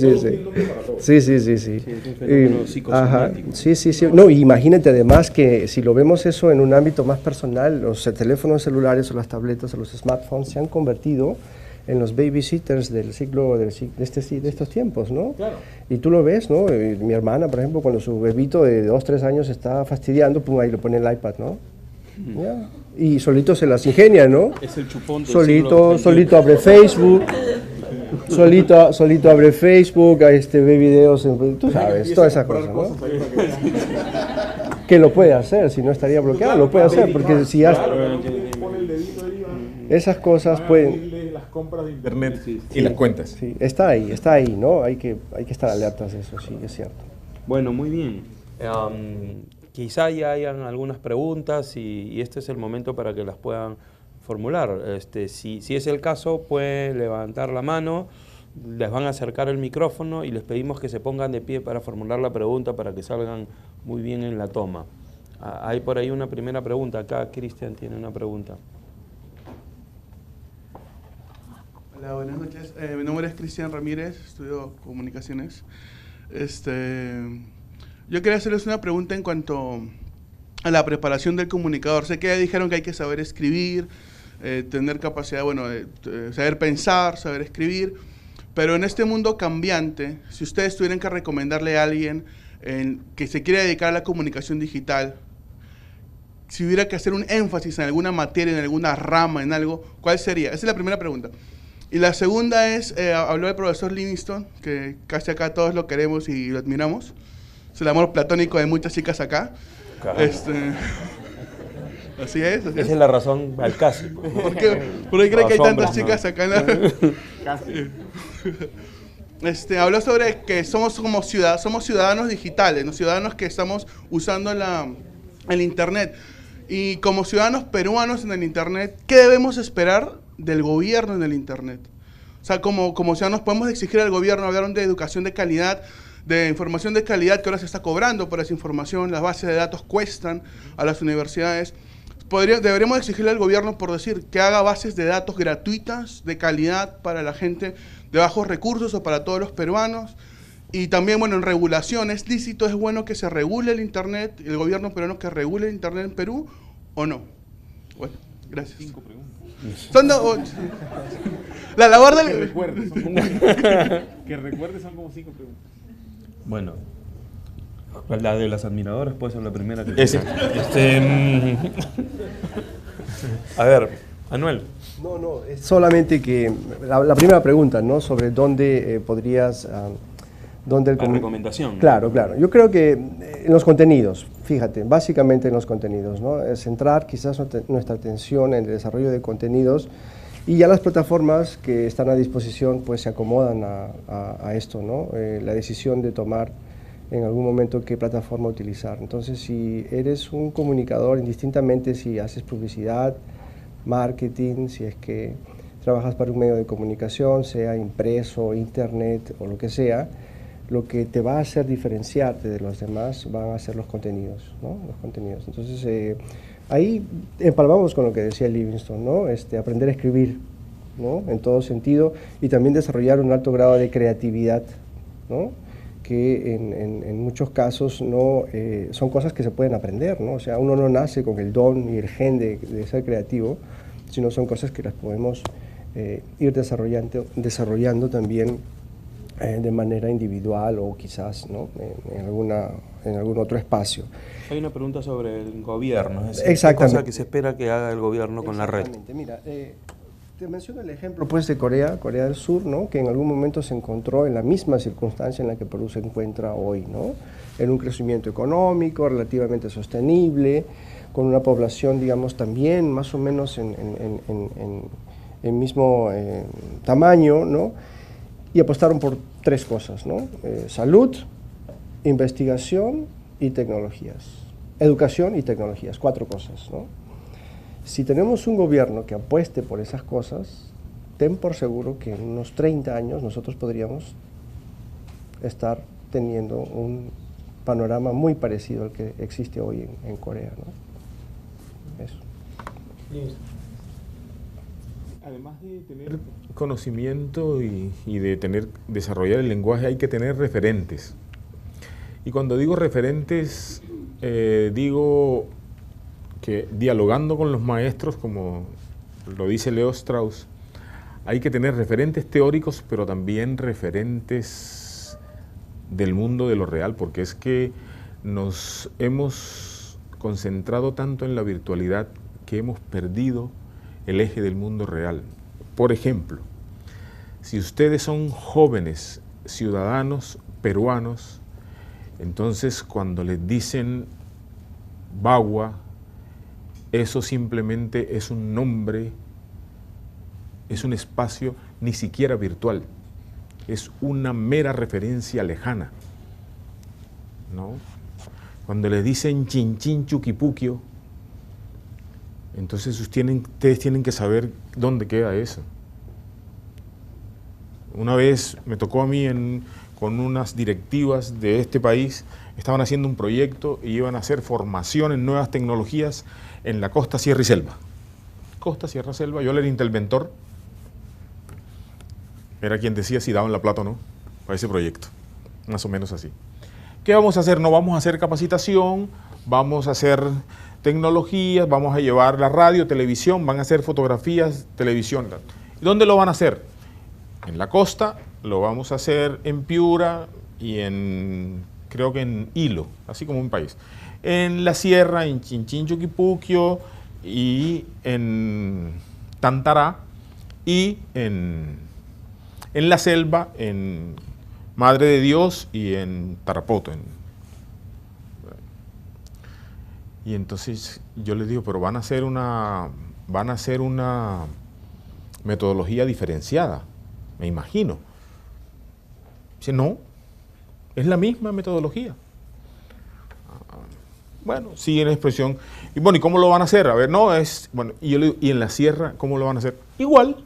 Sí, es un fenómeno psicosomático. Sí. No, imagínate además que si lo vemos eso en un ámbito más personal, los teléfonos celulares o las tabletas o los smartphones se han convertido en los babysitters del siglo, de estos tiempos, ¿no? Claro. Y tú lo ves, ¿no? Mi hermana, por ejemplo, cuando su bebito de 2, 3 años está fastidiando, pum, ahí le pone el iPad, ¿no? Ya. Y solito se las ingenia, ¿no? Es el chupón del Solito abre Facebook, solito abre Facebook, ve videos, tú sabes, todas esas cosas, ¿no? Que lo puede hacer, si no estaría bloqueado, lo puede hacer, porque si ya... Pone el dedito ahí, Esas cosas pueden... las compras de internet y las cuentas. Sí, está ahí, ¿no? Hay que estar alertas de eso, sí, es cierto. Bueno, muy bien. Quizá ya hayan algunas preguntas y este es el momento para que las puedan formular. Si es el caso, pueden levantar la mano, les van a acercar el micrófono y les pedimos que se pongan de pie para formular la pregunta para que salgan muy bien en la toma. Hay por ahí una primera pregunta. Acá Cristian tiene una pregunta. Hola, buenas noches. Mi nombre es Cristian Ramírez, estudio comunicaciones. Yo quería hacerles una pregunta en cuanto a la preparación del comunicador. Sé que ya dijeron que hay que saber escribir, tener capacidad, de saber pensar, saber escribir, pero en este mundo cambiante, si ustedes tuvieran que recomendarle a alguien que se quiere dedicar a la comunicación digital, si hubiera que hacer un énfasis en alguna materia, en alguna rama, en algo, ¿cuál sería? Esa es la primera pregunta. Y la segunda es, habló del profesor Livingston, que casi acá todos lo queremos y lo admiramos. Es el amor platónico de muchas chicas acá. Así es. Esa es la razón al casi. ¿Por qué cree que hay tantas chicas acá? Habló sobre que somos ciudadanos digitales, ¿no? Ciudadanos que estamos usando el Internet. Y como ciudadanos peruanos en el Internet, ¿qué debemos esperar del gobierno en el Internet? O sea, como ciudadanos podemos exigir al gobierno, hablaron de educación de calidad, de información de calidad que ahora se está cobrando por esa información, las bases de datos cuestan a las universidades. Deberíamos exigirle al gobierno, por decir, que haga bases de datos gratuitas, de calidad para la gente de bajos recursos o para todos los peruanos. Y también, en regulación, ¿es lícito, es bueno que se regule el Internet, el gobierno peruano que regule el Internet en Perú o no? Bueno, gracias. 5 preguntas. La labor del... Que recuerde son como 5 preguntas. Bueno, la de las admiradoras puede ser la primera que... A ver, Anuel. No, es solamente que la primera pregunta, ¿no? Sobre dónde podrías... La recomendación. Claro. Yo creo que en los contenidos, fíjate, básicamente en los contenidos, ¿no? Centrar quizás nuestra atención en el desarrollo de contenidos y ya las plataformas que están a disposición pues se acomodan a esto, ¿no? La decisión de tomar en algún momento qué plataforma utilizar. Entonces, si eres un comunicador, indistintamente si haces publicidad, marketing, si es que trabajas para un medio de comunicación, sea impreso, internet o lo que sea, lo que te va a hacer diferenciarte de los demás van a ser los contenidos, ¿no? Los contenidos. Entonces, ahí empalmamos con lo que decía Livingston, ¿no? Aprender a escribir, ¿no? En todo sentido, y también desarrollar un alto grado de creatividad, ¿no? Que en muchos casos no son cosas que se pueden aprender, ¿no? O sea, uno no nace con el don y el gen de ser creativo, sino son cosas que las podemos ir desarrollando también de manera individual o quizás, ¿no? en algún otro espacio. Hay una pregunta sobre el gobierno, es decir, Exactamente. ¿qué cosa que se espera que haga el gobierno con la red? Mira, Te menciono el ejemplo pues, de Corea del Sur, ¿no? Que en algún momento se encontró en la misma circunstancia en la que Perú se encuentra hoy, ¿no? En un crecimiento económico relativamente sostenible, con una población, digamos, también más o menos en mismo tamaño, ¿no? Y apostaron por tres cosas, ¿no? Salud, investigación y tecnologías. Educación y tecnologías, 4 cosas, ¿no? Si tenemos un gobierno que apueste por esas cosas, ten por seguro que en unos 30 años nosotros podríamos estar teniendo un panorama muy parecido al que existe hoy en Corea, ¿no? Eso. Además de tener conocimiento y de desarrollar el lenguaje, hay que tener referentes. Y cuando digo referentes, digo que dialogando con los maestros, como lo dice Leo Strauss, hay que tener referentes teóricos, pero también referentes del mundo de lo real, porque es que nos hemos concentrado tanto en la virtualidad que hemos perdido el eje del mundo real. Por ejemplo, si ustedes son jóvenes ciudadanos peruanos, entonces cuando les dicen Bagua, eso simplemente es un nombre, es un espacio ni siquiera virtual, es una mera referencia lejana, ¿no? Cuando les dicen Chinchín Chuquipuquio, entonces ustedes tienen que saber dónde queda eso. Una vez me tocó a mí con unas directivas de este país, estaban haciendo un proyecto y iban a hacer formación en nuevas tecnologías en la costa, sierra y selva. Costa, sierra, selva, yo era el interventor, era quien decía si daban la plata o no para ese proyecto, más o menos así. ¿Qué vamos a hacer? No vamos a hacer capacitación, vamos a hacer tecnologías, vamos a llevar la radio, televisión, van a hacer fotografías, televisión. ¿Y dónde lo van a hacer? En la costa, lo vamos a hacer en Piura y creo que en Hilo, así como un país. En la sierra, en Chinchín Chuquipuquio y en Tantará y en la selva, en Madre de Dios y en Tarapoto. Y entonces yo les digo, pero van a hacer una metodología diferenciada, me imagino. Dice, no, es la misma metodología. Bueno, sí, en expresión. Y bueno, ¿y cómo lo van a hacer? A ver, no, bueno, y yo le digo, ¿y en la sierra cómo lo van a hacer? Igual.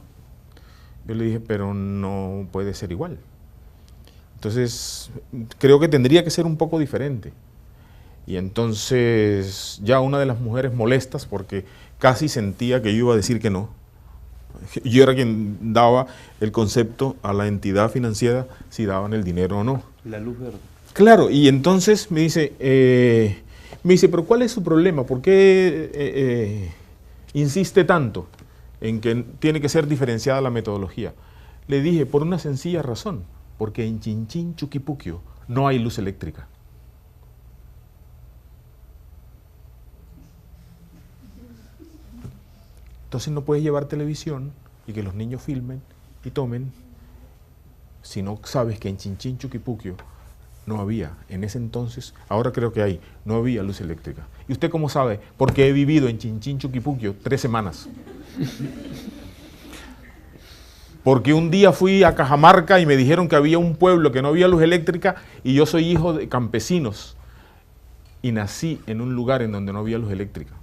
Yo le dije, pero no puede ser igual. Entonces, creo que tendría que ser un poco diferente. Y entonces, ya una de las mujeres molestas, porque casi sentía que yo iba a decir que no. Yo era quien daba el concepto a la entidad financiera si daban el dinero o no. La luz verde. Claro, y entonces me dice, pero ¿cuál es su problema? ¿Por qué insiste tanto en que tiene que ser diferenciada la metodología? Le dije, por una sencilla razón, porque en Chinchín Chuquipuquio no hay luz eléctrica. Entonces no puedes llevar televisión y que los niños filmen y tomen si no sabes que en Chinchín Chuquipuquio no había, en ese entonces, ahora creo que hay, no había luz eléctrica. ¿Y usted cómo sabe? Porque he vivido en Chinchín Chuquipuquio 3 semanas. Porque un día fui a Cajamarca y me dijeron que había un pueblo que no había luz eléctrica y yo soy hijo de campesinos y nací en un lugar en donde no había luz eléctrica,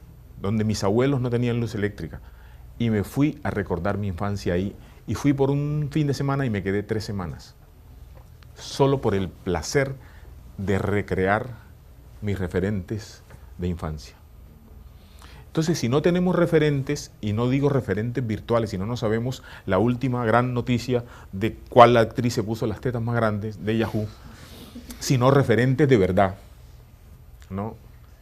donde mis abuelos no tenían luz eléctrica. Y me fui a recordar mi infancia ahí. Y fui por un fin de semana y me quedé 3 semanas. Solo por el placer de recrear mis referentes de infancia. Entonces, si no tenemos referentes, y no digo referentes virtuales, si no sabemos la última gran noticia de cuál actriz se puso las tetas más grandes de Yahoo, sino referentes de verdad, ¿no?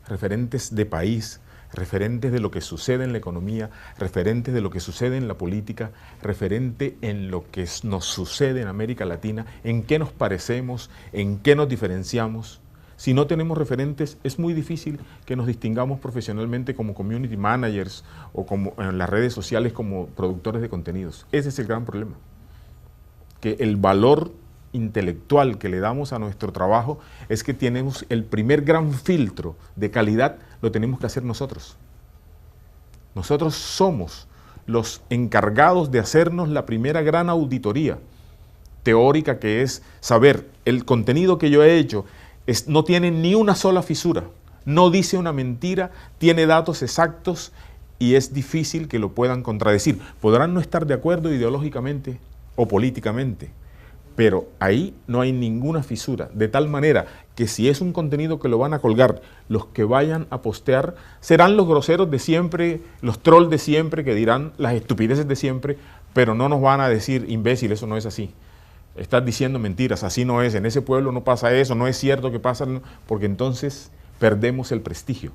Referentes de país, referentes de lo que sucede en la economía, referentes de lo que sucede en la política, referente en lo que nos sucede en América Latina, en qué nos parecemos, en qué nos diferenciamos. Si no tenemos referentes, es muy difícil que nos distingamos profesionalmente como community managers o como en las redes sociales como productores de contenidos. Ese es el gran problema. Que el valor intelectual que le damos a nuestro trabajo es que tenemos el primer gran filtro de calidad, lo tenemos que hacer nosotros. Nosotros somos los encargados de hacernos la primera gran auditoría teórica, que es saber el contenido que yo he hecho no tiene ni una sola fisura, no dice una mentira, tiene datos exactos y es difícil que lo puedan contradecir. Podrán no estar de acuerdo ideológicamente o políticamente, pero ahí no hay ninguna fisura, de tal manera que si es un contenido que lo van a colgar, los que vayan a postear serán los groseros de siempre, los trolls de siempre, que dirán las estupideces de siempre, pero no nos van a decir, imbécil, eso no es así. Estás diciendo mentiras, así no es, en ese pueblo no pasa eso, no es cierto que pasa, porque entonces perdemos el prestigio.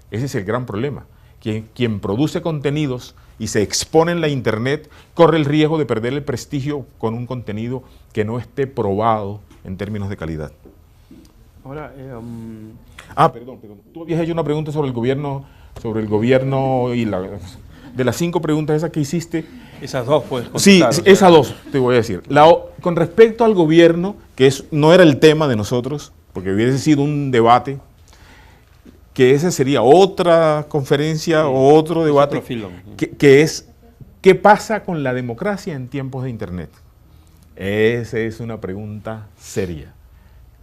Ese es el gran problema. Quien produce contenidos y se expone en la internet corre el riesgo de perder el prestigio con un contenido que no esté probado en términos de calidad. Ahora, Perdón. Tú habías hecho una pregunta sobre el gobierno y de las 5 preguntas esas que hiciste. esas dos puedes Sí, contestar. esas dos te voy a decir. Con respecto al gobierno, que no era el tema de nosotros, porque hubiese sido un debate, que ese sería otra conferencia o otro debate, otro filón. que es ¿qué pasa con la democracia en tiempos de Internet? Esa es una pregunta seria.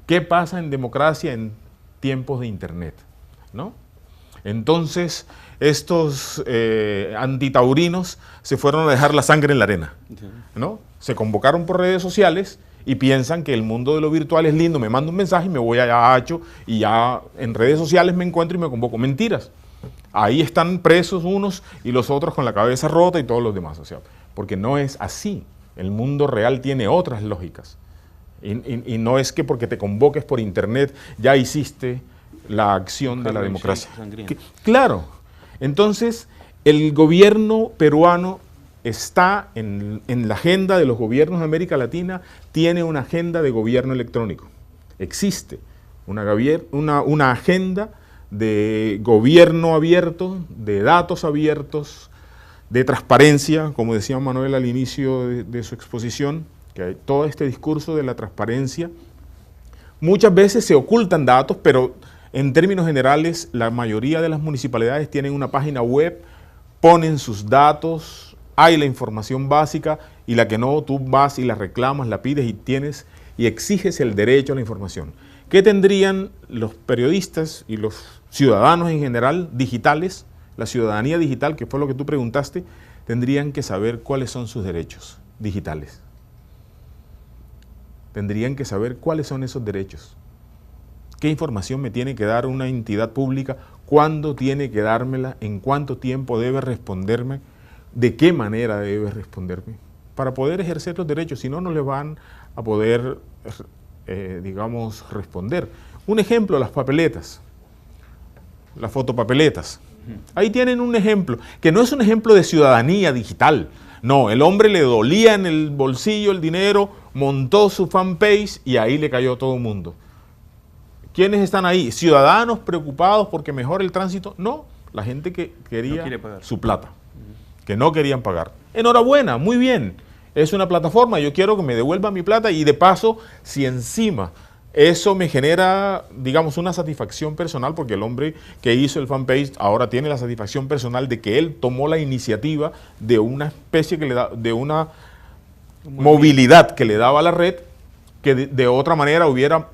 ¿Qué pasa en democracia en tiempos de Internet? ¿No? Entonces, estos antitaurinos se fueron a dejar la sangre en la arena, ¿no? Se convocaron por redes sociales y piensan que el mundo de lo virtual es lindo, me mando un mensaje y me voy allá a Hacho y ya en redes sociales me encuentro y me convoco. Mentiras. Ahí están presos unos y los otros con la cabeza rota y todos los demás. O sea, porque no es así. El mundo real tiene otras lógicas. Y no es que porque te convoques por internet ya hiciste la acción de la democracia. Claro. Entonces, el gobierno peruano está en la agenda de los gobiernos de América Latina, tiene una agenda de gobierno electrónico. Existe una agenda de gobierno abierto, de datos abiertos, de transparencia, como decía Manuel al inicio de su exposición, que hay todo este discurso de la transparencia. Muchas veces se ocultan datos, pero en términos generales la mayoría de las municipalidades tienen una página web, ponen sus datos, hay la información básica y la que no, tú vas y la reclamas, la pides y exiges el derecho a la información. ¿Qué tendrían los periodistas y los ciudadanos en general digitales, la ciudadanía digital, que fue lo que tú preguntaste? Tendrían que saber cuáles son sus derechos digitales. Tendrían que saber cuáles son esos derechos. ¿Qué información me tiene que dar una entidad pública? ¿Cuándo tiene que dármela? ¿En cuánto tiempo debe responderme? ¿De qué manera debe responderme? Para poder ejercer los derechos, si no, no les van a poder, digamos, responder. Un ejemplo, las papeletas, las fotopapeletas. Ahí tienen un ejemplo, que no es un ejemplo de ciudadanía digital. No, el hombre le dolía en el bolsillo el dinero, montó su fanpage y ahí le cayó a todo el mundo. ¿Quiénes están ahí? ¿Ciudadanos preocupados porque mejore el tránsito? No, la gente que quería su plata, que no querían pagar. Enhorabuena, muy bien. Es una plataforma, yo quiero que me devuelvan mi plata y de paso, si encima eso me genera, digamos, una satisfacción personal, porque el hombre que hizo el fanpage ahora tiene la satisfacción personal de que él tomó la iniciativa de una especie que le da, de una movilidad que le daba a la red, que de otra manera hubiera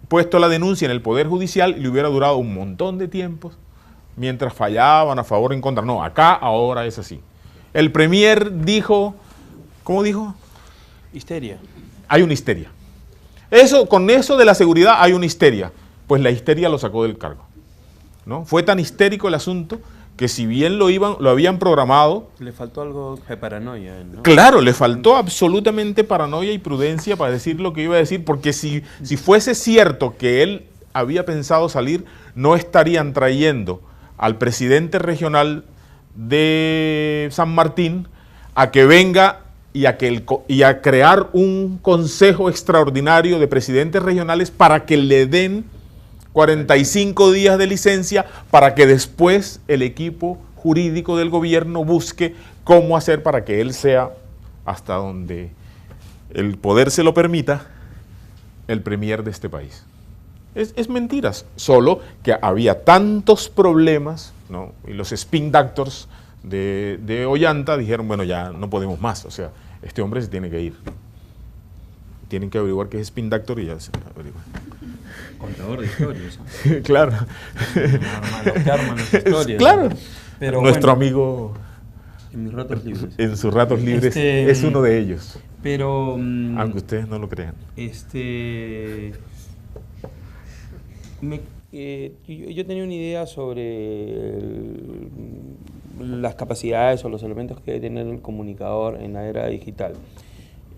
puesto la denuncia en el Poder Judicial y le hubiera durado un montón de tiempos mientras fallaban a favor o en contra. No, acá ahora es así. El Premier dijo, ¿cómo dijo? Histeria. Hay una histeria. Con eso de la seguridad hay una histeria. Pues la histeria lo sacó del cargo, ¿no? Fue tan histérico el asunto que si bien lo habían programado... Le faltó algo de paranoia, ¿no? Claro, le faltó absolutamente paranoia y prudencia para decir lo que iba a decir, porque si fuese cierto que él había pensado salir, no estarían trayendo al presidente regional de San Martín a que venga y a crear un consejo extraordinario de presidentes regionales para que le den 45 días de licencia para que después el equipo jurídico del gobierno busque cómo hacer para que él sea, hasta donde el poder se lo permita, el premier de este país. Es mentiras, solo que había tantos problemas, ¿no? Y los spin doctors de Ollanta dijeron, bueno, ya no podemos más, o sea, este hombre se tiene que ir. Tienen que averiguar qué es spin doctor y ya se averigua. Contador de historias. Claro. Los que arman las historias. Claro. Pero nuestro bueno, amigo en mis ratos libres. en sus ratos libres es uno de ellos. Pero Aunque ustedes no lo crean. Yo tenía una idea sobre las capacidades o los elementos que debe tener el comunicador en la era digital.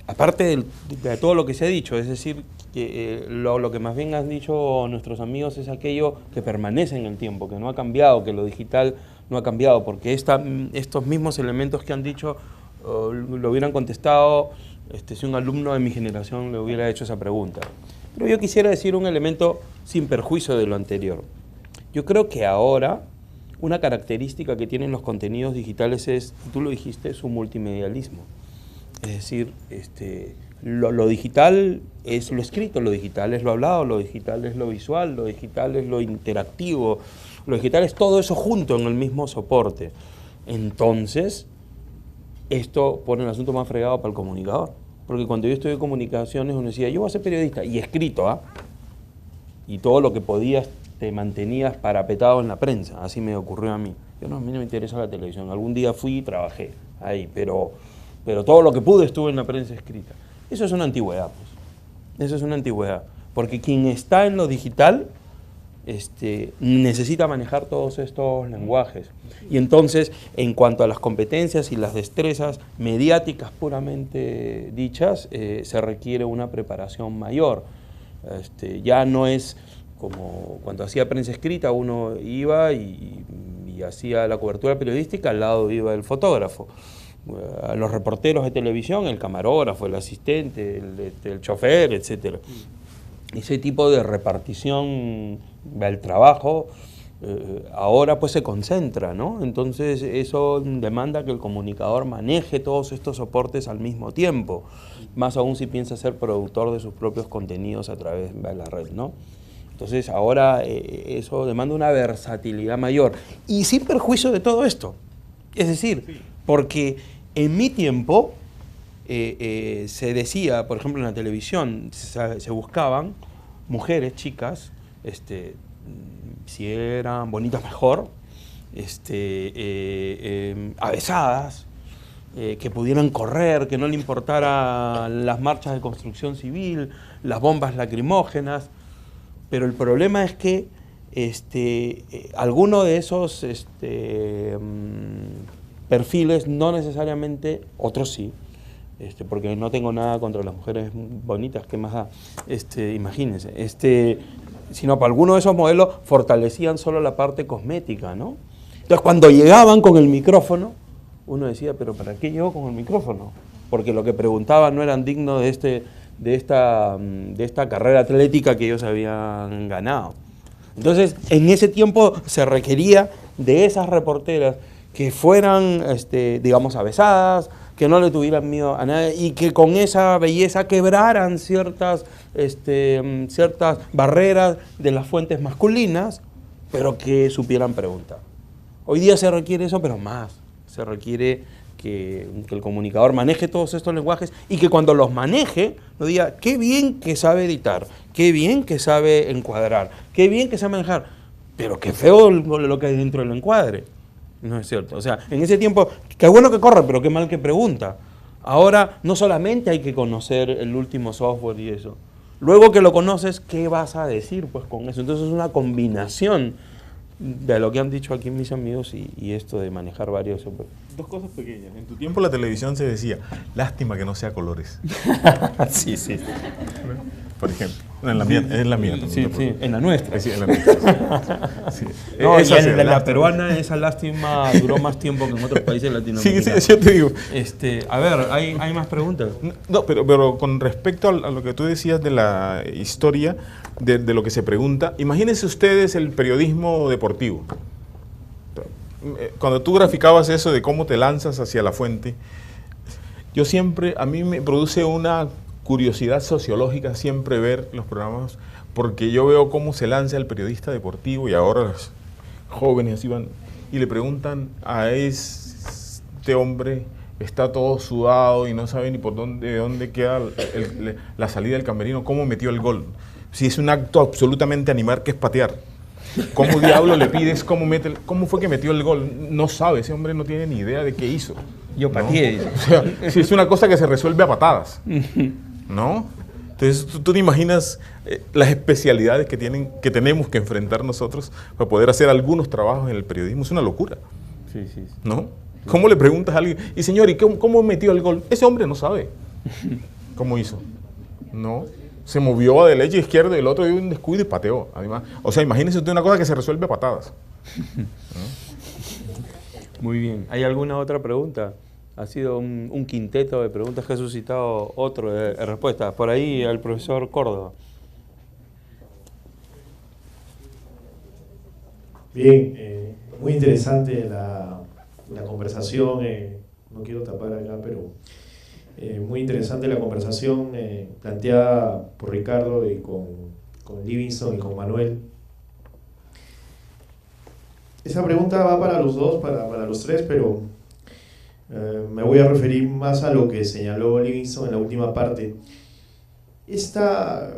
Aparte de todo lo que se ha dicho, es decir, que lo que más bien han dicho nuestros amigos es aquello que permanece en el tiempo, que no ha cambiado, que lo digital no ha cambiado, porque estos mismos elementos que han dicho lo hubieran contestado si un alumno de mi generación le hubiera hecho esa pregunta. Pero yo quisiera decir un elemento sin perjuicio de lo anterior. Yo creo que ahora una característica que tienen los contenidos digitales es, tú lo dijiste, su multimedialismo. Es decir, lo digital es lo escrito, lo digital es lo hablado, lo digital es lo visual, lo digital es lo interactivo, lo digital es todo eso junto en el mismo soporte. Entonces, esto pone el asunto más fregado para el comunicador. Porque cuando yo estudié comunicaciones, uno decía, yo voy a ser periodista, y escrito, ¿ah? Y todo lo que podías te mantenías parapetado en la prensa, así me ocurrió a mí. A mí no me interesa la televisión, algún día fui y trabajé ahí, pero todo lo que pude estuve en la prensa escrita. Eso es una antigüedad, pues. Eso es una antigüedad. Porque quien está en lo digital necesita manejar todos estos lenguajes. Y entonces, en cuanto a las competencias y las destrezas mediáticas puramente dichas, se requiere una preparación mayor. Ya no es como cuando hacía prensa escrita, uno iba y hacía la cobertura periodística, al lado iba el fotógrafo. A los reporteros de televisión, el camarógrafo, el asistente, el chofer, etc. Ese tipo de repartición del trabajo ahora pues se concentra, ¿no? Entonces eso demanda que el comunicador maneje todos estos soportes al mismo tiempo, más aún si piensa ser productor de sus propios contenidos a través de la red, ¿no? Entonces ahora eso demanda una versatilidad mayor y sin perjuicio de todo esto. Es decir, porque en mi tiempo se decía, por ejemplo en la televisión, se buscaban mujeres, chicas, si eran bonitas mejor, avesadas, que pudieran correr, que no le importaran las marchas de construcción civil, las bombas lacrimógenas, pero el problema es que alguno de esos perfiles, no necesariamente, otros sí, porque no tengo nada contra las mujeres bonitas, ¿qué más da? Imagínense, sino para alguno de esos modelos fortalecían solo la parte cosmética, ¿no? Entonces cuando llegaban con el micrófono, uno decía, pero ¿para qué llegó con el micrófono? Porque lo que preguntaban no eran dignos de esta carrera atlética que ellos habían ganado. Entonces, en ese tiempo se requería de esas reporteras que fueran, digamos, avesadas, que no le tuvieran miedo a nadie y que con esa belleza quebraran ciertas barreras de las fuentes masculinas, pero que supieran preguntar. Hoy día se requiere eso, pero más. Se requiere que el comunicador maneje todos estos lenguajes y que cuando los maneje, no diga, qué bien que sabe editar, qué bien que sabe encuadrar, qué bien que sabe manejar, pero qué feo lo que hay dentro del encuadre. No es cierto. O sea, en ese tiempo, qué bueno que corre, pero qué mal que pregunta. Ahora, no solamente hay que conocer el último software y eso. Luego que lo conoces, ¿qué vas a decir pues con eso? Entonces es una combinación de lo que han dicho aquí mis amigos y esto de manejar varios software. Dos cosas pequeñas. En tu tiempo la televisión se decía, lástima que no sea colores. Sí. Por ejemplo. No, en la mía, es la mía. Sí, sí, en la nuestra. Sí, en la nuestra. Sí. No, y Esa sí, en la ¿verdad? peruana esa lástima duró más tiempo que en otros países Sí, latinoamericanos. sí, yo te digo. A ver, ¿hay más preguntas? No, pero con respecto a lo que tú decías de la historia, de lo que se pregunta, imagínense ustedes el periodismo deportivo. Cuando tú graficabas eso de cómo te lanzas hacia la fuente, a mí me produce una curiosidad sociológica siempre ver los programas, porque yo veo cómo se lanza el periodista deportivo y ahora los jóvenes así van y le preguntan a este hombre, está todo sudado y no sabe ni de dónde queda la salida del camerino, cómo metió el gol. Si es un acto absolutamente animal que es patear. ¿Cómo diablo le pides cómo fue que metió el gol? No sabe, ese hombre no tiene ni idea de qué hizo. Yo pateé. ¿No? O sea, si es una cosa que se resuelve a patadas, ¿no? Entonces tú te imaginas las especialidades que tenemos que enfrentar nosotros para poder hacer algunos trabajos en el periodismo. Es una locura, Sí, sí, sí. ¿no? ¿Cómo le preguntas a alguien, y señor, ¿y cómo metió el gol? Ese hombre no sabe cómo hizo, ¿no? Se movió de derecha a izquierda y el otro dio un descuido y pateó, además. O sea, imagínese usted una cosa que se resuelve a patadas. Muy bien. ¿Hay alguna otra pregunta? Ha sido un quinteto de preguntas que ha suscitado otro de respuestas. Por ahí al profesor Córdoba. Bien, muy interesante la conversación, no quiero tapar acá, pero muy interesante la conversación planteada por Ricardo y con Livingston y con Manuel. Esa pregunta va para los dos, para los tres, pero me voy a referir más a lo que señaló Livingston en la última parte. Esta,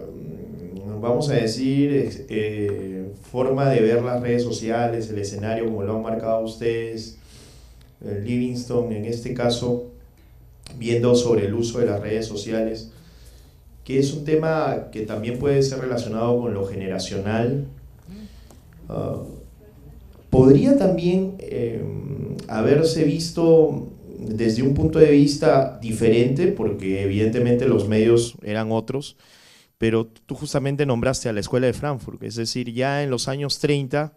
vamos a decir, forma de ver las redes sociales, el escenario como lo han marcado ustedes, Livingston en este caso, viendo sobre el uso de las redes sociales, que es un tema que también puede ser relacionado con lo generacional. Podría también haberse visto desde un punto de vista diferente, porque evidentemente los medios eran otros, pero tú justamente nombraste a la Escuela de Frankfurt, es decir, ya en los años 30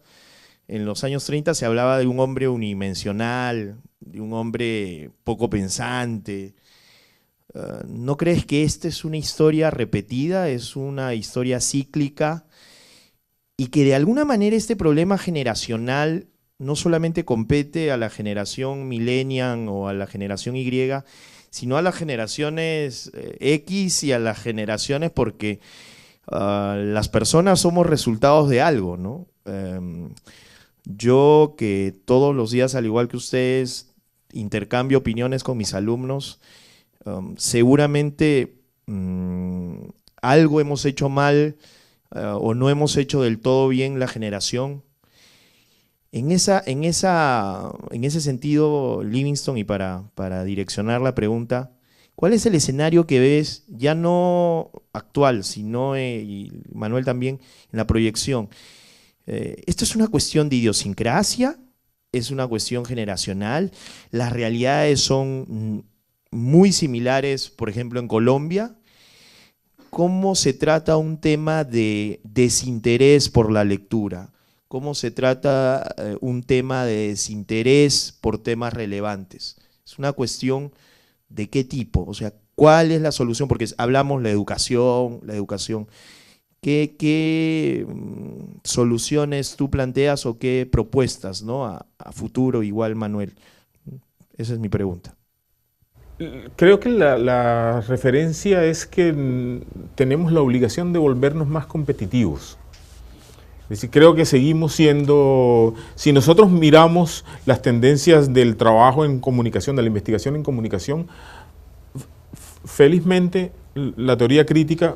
se hablaba de un hombre unidimensional, de un hombre poco pensante. ¿No crees que esta es una historia repetida, es una historia cíclica y que de alguna manera este problema generacional no solamente compete a la generación millennial o a la generación Y, sino a las generaciones X y a las generaciones porque las personas somos resultados de algo, ¿no? Yo que todos los días, al igual que ustedes, intercambio opiniones con mis alumnos, seguramente algo hemos hecho mal o no hemos hecho del todo bien la generación. En ese sentido, Livingston, y para direccionar la pregunta, ¿cuál es el escenario que ves, ya no actual, sino, y Manuel también, en la proyección? ¿Esto es una cuestión de idiosincrasia? ¿Es una cuestión generacional? ¿Las realidades son muy similares, por ejemplo, en Colombia? ¿Cómo se trata un tema de desinterés por la lectura? ¿Cómo se trata un tema de desinterés por temas relevantes? Es una cuestión de qué tipo, o sea, ¿cuál es la solución? Porque hablamos la educación. ¿Qué soluciones tú planteas o qué propuestas, ¿no? a futuro, igual, Manuel? Esa es mi pregunta. Creo que la referencia es que tenemos la obligación de volvernos más competitivos. Es decir, creo que seguimos siendo, si nosotros miramos las tendencias del trabajo en comunicación, de la investigación en comunicación, felizmente la teoría crítica,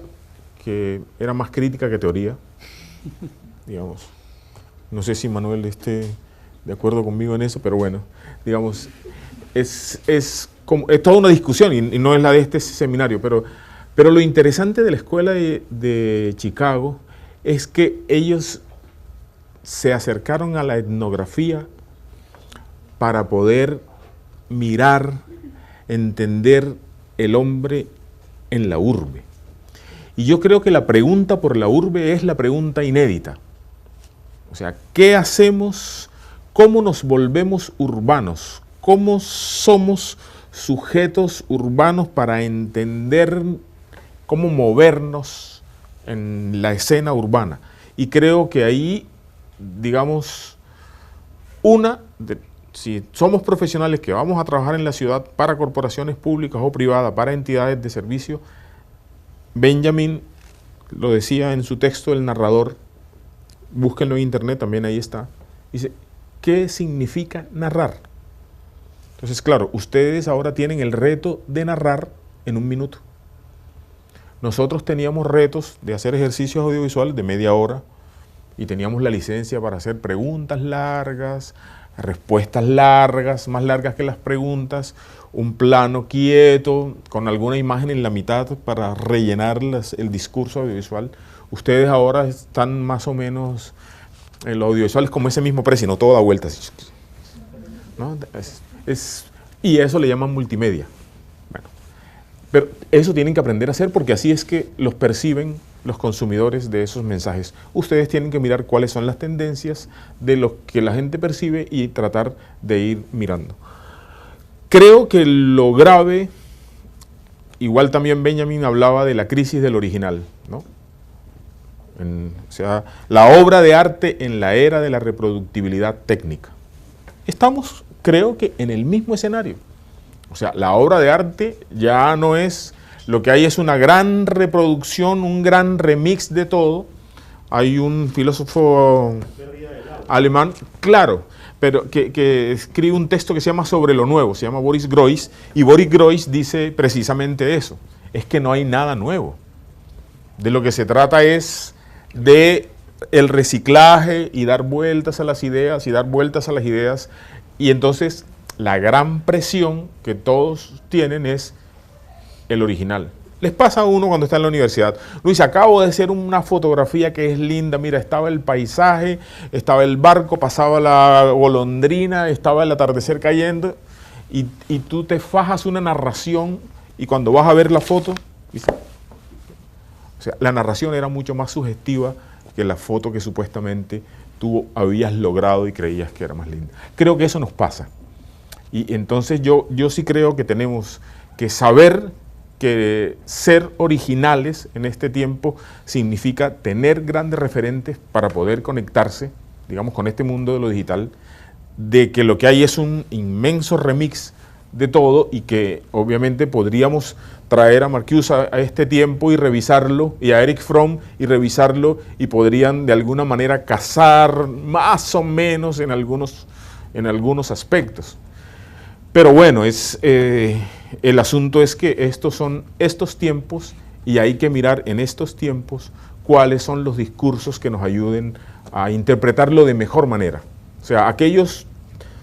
que era más crítica que teoría, digamos, no sé si Manuel esté de acuerdo conmigo en eso, pero bueno, digamos, es toda una discusión y no es la de este seminario, pero lo interesante de la escuela de Chicago es que ellos se acercaron a la etnografía para poder mirar, entender el hombre en la urbe. Y yo creo que la pregunta por la urbe es la pregunta inédita. O sea, ¿qué hacemos? ¿Cómo nos volvemos urbanos? ¿Cómo somos sujetos urbanos para entender cómo movernos en la escena urbana? Y creo que ahí, digamos, si somos profesionales que vamos a trabajar en la ciudad para corporaciones públicas o privadas, para entidades de servicio, Benjamin lo decía en su texto, el narrador, búsquenlo en internet, también ahí está, dice, ¿qué significa narrar? Entonces, claro, ustedes ahora tienen el reto de narrar en 1 minuto. Nosotros teníamos retos de hacer ejercicios audiovisuales de media hora y teníamos la licencia para hacer preguntas largas, respuestas largas, más largas que las preguntas, un plano quieto, con alguna imagen en la mitad para rellenar el discurso audiovisual. Ustedes ahora están más o menos, el audiovisual es como ese mismo precio, no todo da vueltas, ¿no? Y eso le llaman multimedia. Bueno, pero eso tienen que aprender a hacer porque así es que los perciben los consumidores de esos mensajes. Ustedes tienen que mirar cuáles son las tendencias de lo que la gente percibe y tratar de ir mirando. Creo que lo grave, igual también Benjamin hablaba de la crisis del original, ¿no? O sea, la obra de arte en la era de la reproductibilidad técnica. Estamos, creo que, en el mismo escenario. O sea, la obra de arte ya no es... Lo que hay es una gran reproducción, un gran remix de todo. Hay un filósofo alemán, claro, pero que escribe un texto que se llama Sobre lo Nuevo, se llama Boris Groys, y Boris Groys dice precisamente eso, es que no hay nada nuevo. De lo que se trata es de el reciclaje y dar vueltas a las ideas y dar vueltas a las ideas, y entonces la gran presión que todos tienen es el original. Les pasa a uno cuando está en la universidad. Luis, acabo de hacer una fotografía que es linda. Mira, estaba el paisaje, estaba el barco, pasaba la golondrina, estaba el atardecer cayendo y tú te fajas una narración y cuando vas a ver la foto, ¿viste? O sea, la narración era mucho más sugestiva que la foto que supuestamente tú habías logrado y creías que era más linda. Creo que eso nos pasa. Y entonces yo sí creo que tenemos que saber que ser originales en este tiempo significa tener grandes referentes para poder conectarse, digamos, con este mundo de lo digital, de que lo que hay es un inmenso remix de todo y que obviamente podríamos traer a Marcuse a este tiempo y revisarlo, y a Eric Fromm y revisarlo, y podrían de alguna manera casar más o menos en algunos aspectos. Pero bueno, el asunto es que estos son estos tiempos y hay que mirar en estos tiempos cuáles son los discursos que nos ayuden a interpretarlo de mejor manera. O sea, aquellos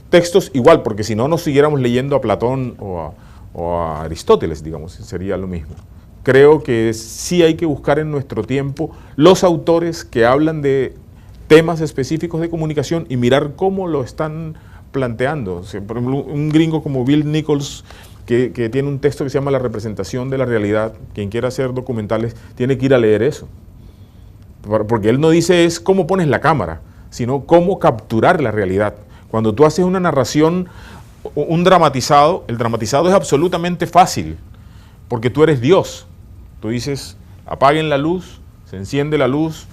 textos igual, porque si no nos siguiéramos leyendo a Platón o a Aristóteles, digamos, sería lo mismo. Creo que sí hay que buscar en nuestro tiempo los autores que hablan de temas específicos de comunicación y mirar cómo lo están planteando. O sea, por ejemplo, un gringo como Bill Nichols, que tiene un texto que se llama La representación de la realidad. Quien quiera hacer documentales tiene que ir a leer eso. Porque él no dice es cómo pones la cámara, sino cómo capturar la realidad. Cuando tú haces una narración, un dramatizado, el dramatizado es absolutamente fácil, porque tú eres Dios. Tú dices, apaguen la luz, se enciende la luz,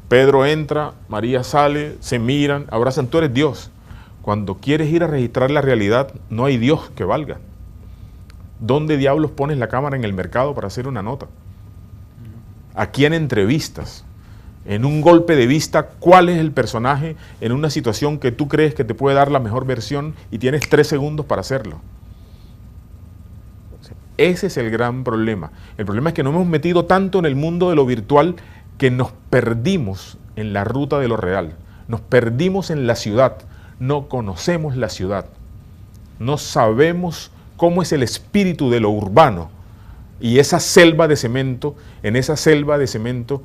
Pedro entra, María sale, se miran, abrazan, tú eres Dios. Cuando quieres ir a registrar la realidad, no hay Dios que valga. ¿Dónde diablos pones la cámara en el mercado para hacer una nota? ¿A quién entrevistas? En un golpe de vista, ¿cuál es el personaje en una situación que tú crees que te puede dar la mejor versión y tienes 3 segundos para hacerlo? Ese es el gran problema. El problema es que nos hemos metido tanto en el mundo de lo virtual que nos perdimos en la ruta de lo real. Nos perdimos en la ciudad. No conocemos la ciudad, no sabemos cómo es el espíritu de lo urbano y esa selva de cemento, en esa selva de cemento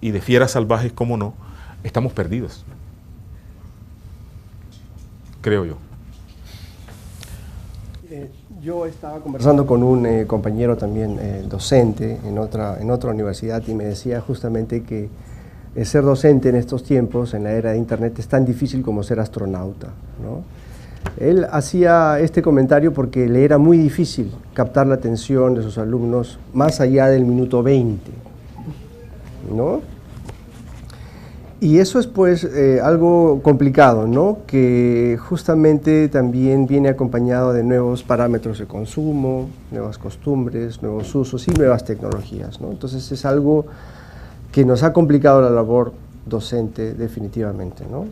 y de fieras salvajes, cómo no, estamos perdidos, creo yo. Yo estaba conversando con un compañero también docente en otra universidad y me decía justamente que ser docente en estos tiempos, en la era de Internet, es tan difícil como ser astronauta, ¿no? Él hacía este comentario porque le era muy difícil captar la atención de sus alumnos más allá del minuto 20, ¿no? Y eso es pues algo complicado, ¿no? Que justamente también viene acompañado de nuevos parámetros de consumo, nuevas costumbres, nuevos usos y nuevas tecnologías, ¿no? Entonces es algo que nos ha complicado la labor docente definitivamente, ¿no?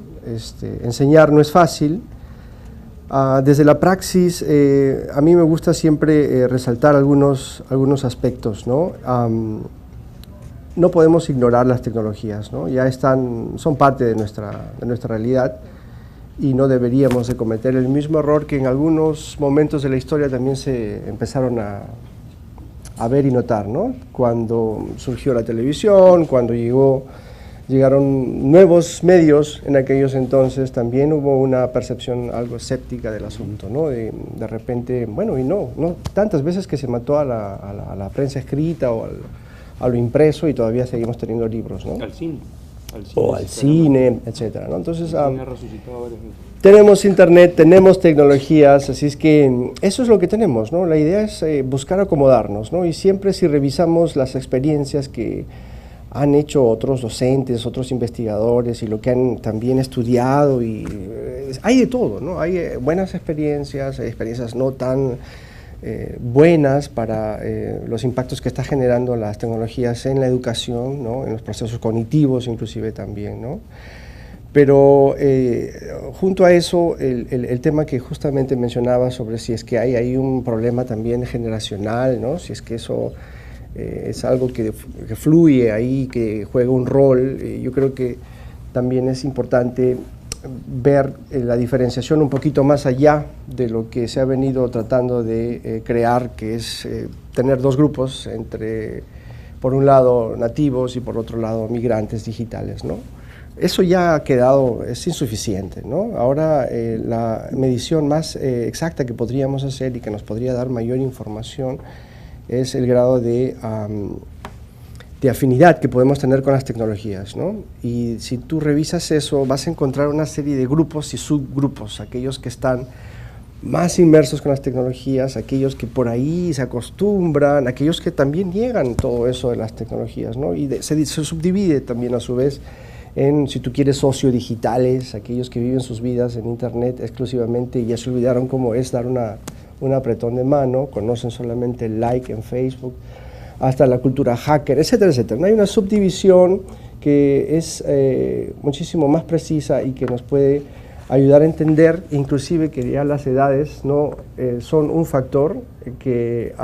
Enseñar no es fácil. Desde la praxis, a mí me gusta siempre resaltar algunos aspectos, ¿no? No podemos ignorar las tecnologías, ¿no? Ya son parte de nuestra realidad y no deberíamos de cometer el mismo error que en algunos momentos de la historia también se empezaron a ver y notar, ¿no? Cuando surgió la televisión, cuando llegaron nuevos medios en aquellos entonces, también hubo una percepción algo escéptica del asunto, ¿no? De repente, bueno, y no tantas veces que se mató a la prensa escrita o a lo impreso y todavía seguimos teniendo libros, ¿no? Al cine. O al cine, etcétera, ¿no? Entonces, El cine ha resucitado varias veces. tenemos internet, tenemos tecnologías, así es que eso es lo que tenemos, ¿no? La idea es buscar acomodarnos, ¿no? Y siempre si revisamos las experiencias que han hecho otros docentes, otros investigadores y lo que han también estudiado, y hay de todo, ¿no? Hay buenas experiencias, hay experiencias no tan buenas para los impactos que está generando las tecnologías en la educación, ¿no? En los procesos cognitivos inclusive también, ¿no? Pero junto a eso, el tema que justamente mencionaba sobre si es que hay un problema también generacional, ¿no? Si es que eso es algo que fluye ahí, que juega un rol, yo creo que también es importante ver la diferenciación un poquito más allá de lo que se ha venido tratando de crear, que es tener dos grupos, por un lado nativos y por otro lado migrantes digitales, ¿no? Eso ya ha quedado, es insuficiente, ¿no? Ahora la medición más exacta que podríamos hacer y que nos podría dar mayor información es el grado de afinidad que podemos tener con las tecnologías, ¿no? Y si tú revisas eso, vas a encontrar una serie de grupos y subgrupos, aquellos que están más inmersos con las tecnologías, aquellos que por ahí se acostumbran, aquellos que también niegan todo eso de las tecnologías, ¿no? Y se subdivide también a su vez en, si tú quieres, sociodigitales, aquellos que viven sus vidas en Internet exclusivamente y ya se olvidaron cómo es dar un apretón de mano, conocen solamente el like en Facebook, hasta la cultura hacker, etcétera, etcétera. ¿No? Hay una subdivisión que es muchísimo más precisa y que nos puede ayudar a entender, inclusive que ya las edades no son un factor que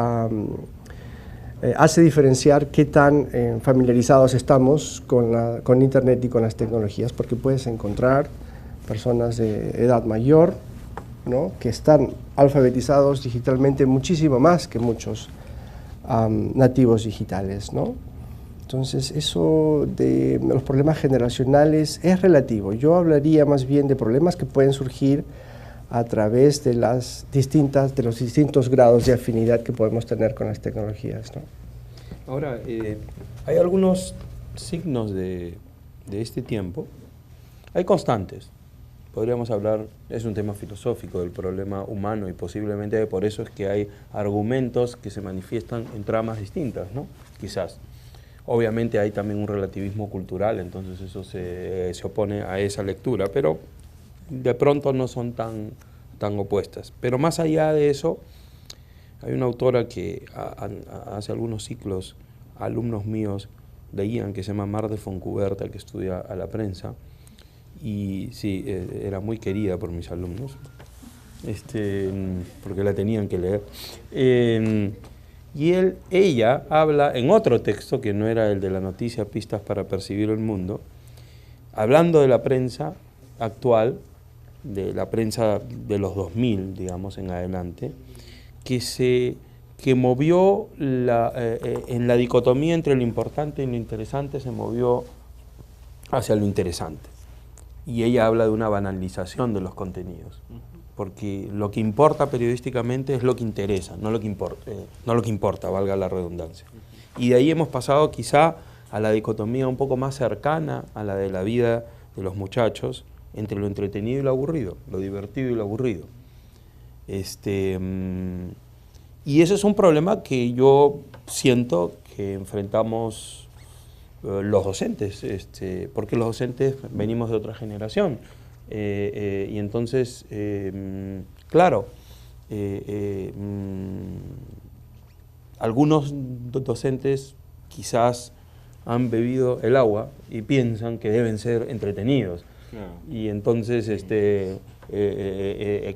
hace diferenciar qué tan familiarizados estamos con Internet y con las tecnologías, porque puedes encontrar personas de edad mayor, ¿no? Que están alfabetizados digitalmente muchísimo más que muchos nativos digitales, ¿no? Entonces, eso de los problemas generacionales es relativo. Yo hablaría más bien de problemas que pueden surgir a través de los distintos grados de afinidad que podemos tener con las tecnologías, ¿no? Ahora, hay algunos signos de este tiempo. Hay constantes. Podríamos hablar, es un tema filosófico del problema humano y posiblemente por eso es que hay argumentos que se manifiestan en tramas distintas, ¿no? Quizás. Obviamente hay también un relativismo cultural, entonces eso se opone a esa lectura, pero de pronto no son tan opuestas. Pero más allá de eso, hay una autora que hace algunos ciclos alumnos míos leían, que se llama Mar de Foncuberta, que estudia a la prensa, y sí, era muy querida por mis alumnos, porque la tenían que leer. Y ella habla en otro texto, que no era el de la noticia Pistas para percibir el mundo, hablando de la prensa actual, de la prensa de los 2000, digamos, en adelante, que movió en la dicotomía entre lo importante y lo interesante, se movió hacia lo interesante. Y ella habla de una banalización de los contenidos. porque lo que importa periodísticamente es lo que interesa, no lo que importa, valga la redundancia. Y de ahí hemos pasado quizá a la dicotomía un poco más cercana a la de la vida de los muchachos, entre lo entretenido y lo aburrido, lo divertido y lo aburrido. Y ese es un problema que yo siento que enfrentamos los docentes, porque los docentes venimos de otra generación. Y entonces, claro, algunos docentes quizás han bebido el agua y piensan que deben ser entretenidos. Claro. Y entonces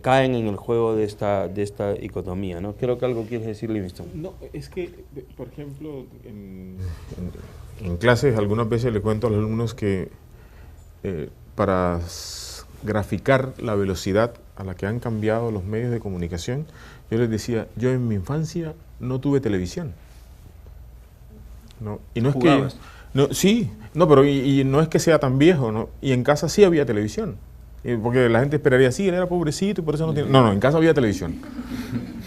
caen en el juego de esta dicotomía, ¿no? Creo que algo quieres decir, Livingston. No, es que, por ejemplo, en clases algunas veces le cuento a los alumnos que para graficar la velocidad a la que han cambiado los medios de comunicación, yo les decía, yo en mi infancia no tuve televisión. No, y no es que... No, sí, no, pero y no es que sea tan viejo, ¿no? Y en casa sí había televisión. Porque la gente esperaría, sí, él era pobrecito y por eso no tiene... No, en casa había televisión,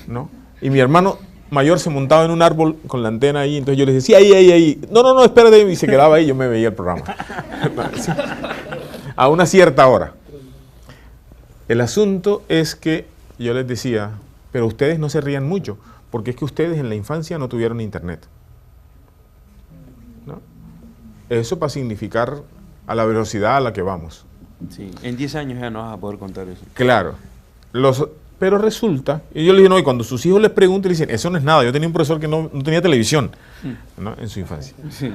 ¿no? Y mi hermano mayor se montaba en un árbol con la antena ahí, entonces yo le decía, sí, ahí. No, espérate, y se quedaba ahí y yo me veía el programa. Sí. A una cierta hora. El asunto es que yo les decía, pero ustedes no se rían mucho, porque es que ustedes en la infancia no tuvieron internet. ¿No? Eso para significar a la velocidad a la que vamos. Sí, en 10 años ya no vas a poder contar eso. Claro. Pero resulta, y yo le digo, no, y cuando sus hijos les preguntan, le dicen, eso no es nada, yo tenía un profesor que no tenía televisión, ¿no? En su infancia. Sí.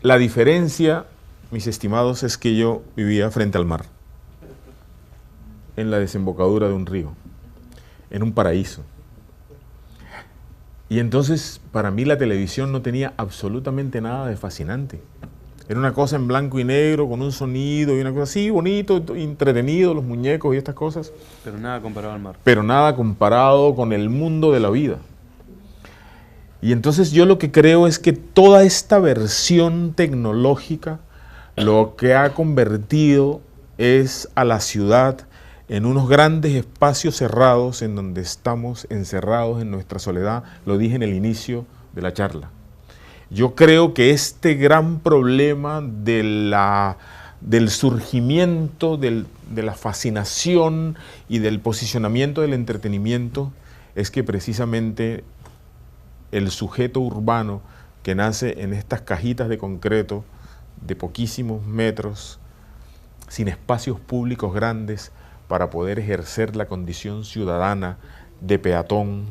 La diferencia, mis estimados, es que yo vivía frente al mar, en la desembocadura de un río, en un paraíso. Y entonces, para mí la televisión no tenía absolutamente nada de fascinante. Era una cosa en blanco y negro, con un sonido y una cosa así, bonito, entretenido, los muñecos y estas cosas. Pero nada comparado al mar. Pero nada comparado con el mundo de la vida. Y entonces yo lo que creo es que toda esta versión tecnológica lo que ha convertido es a la ciudad en unos grandes espacios cerrados en donde estamos encerrados en nuestra soledad. Lo dije en el inicio de la charla. Yo creo que este gran problema del surgimiento, de la fascinación y del posicionamiento del entretenimiento es que precisamente el sujeto urbano que nace en estas cajitas de concreto de poquísimos metros, sin espacios públicos grandes para poder ejercer la condición ciudadana de peatón,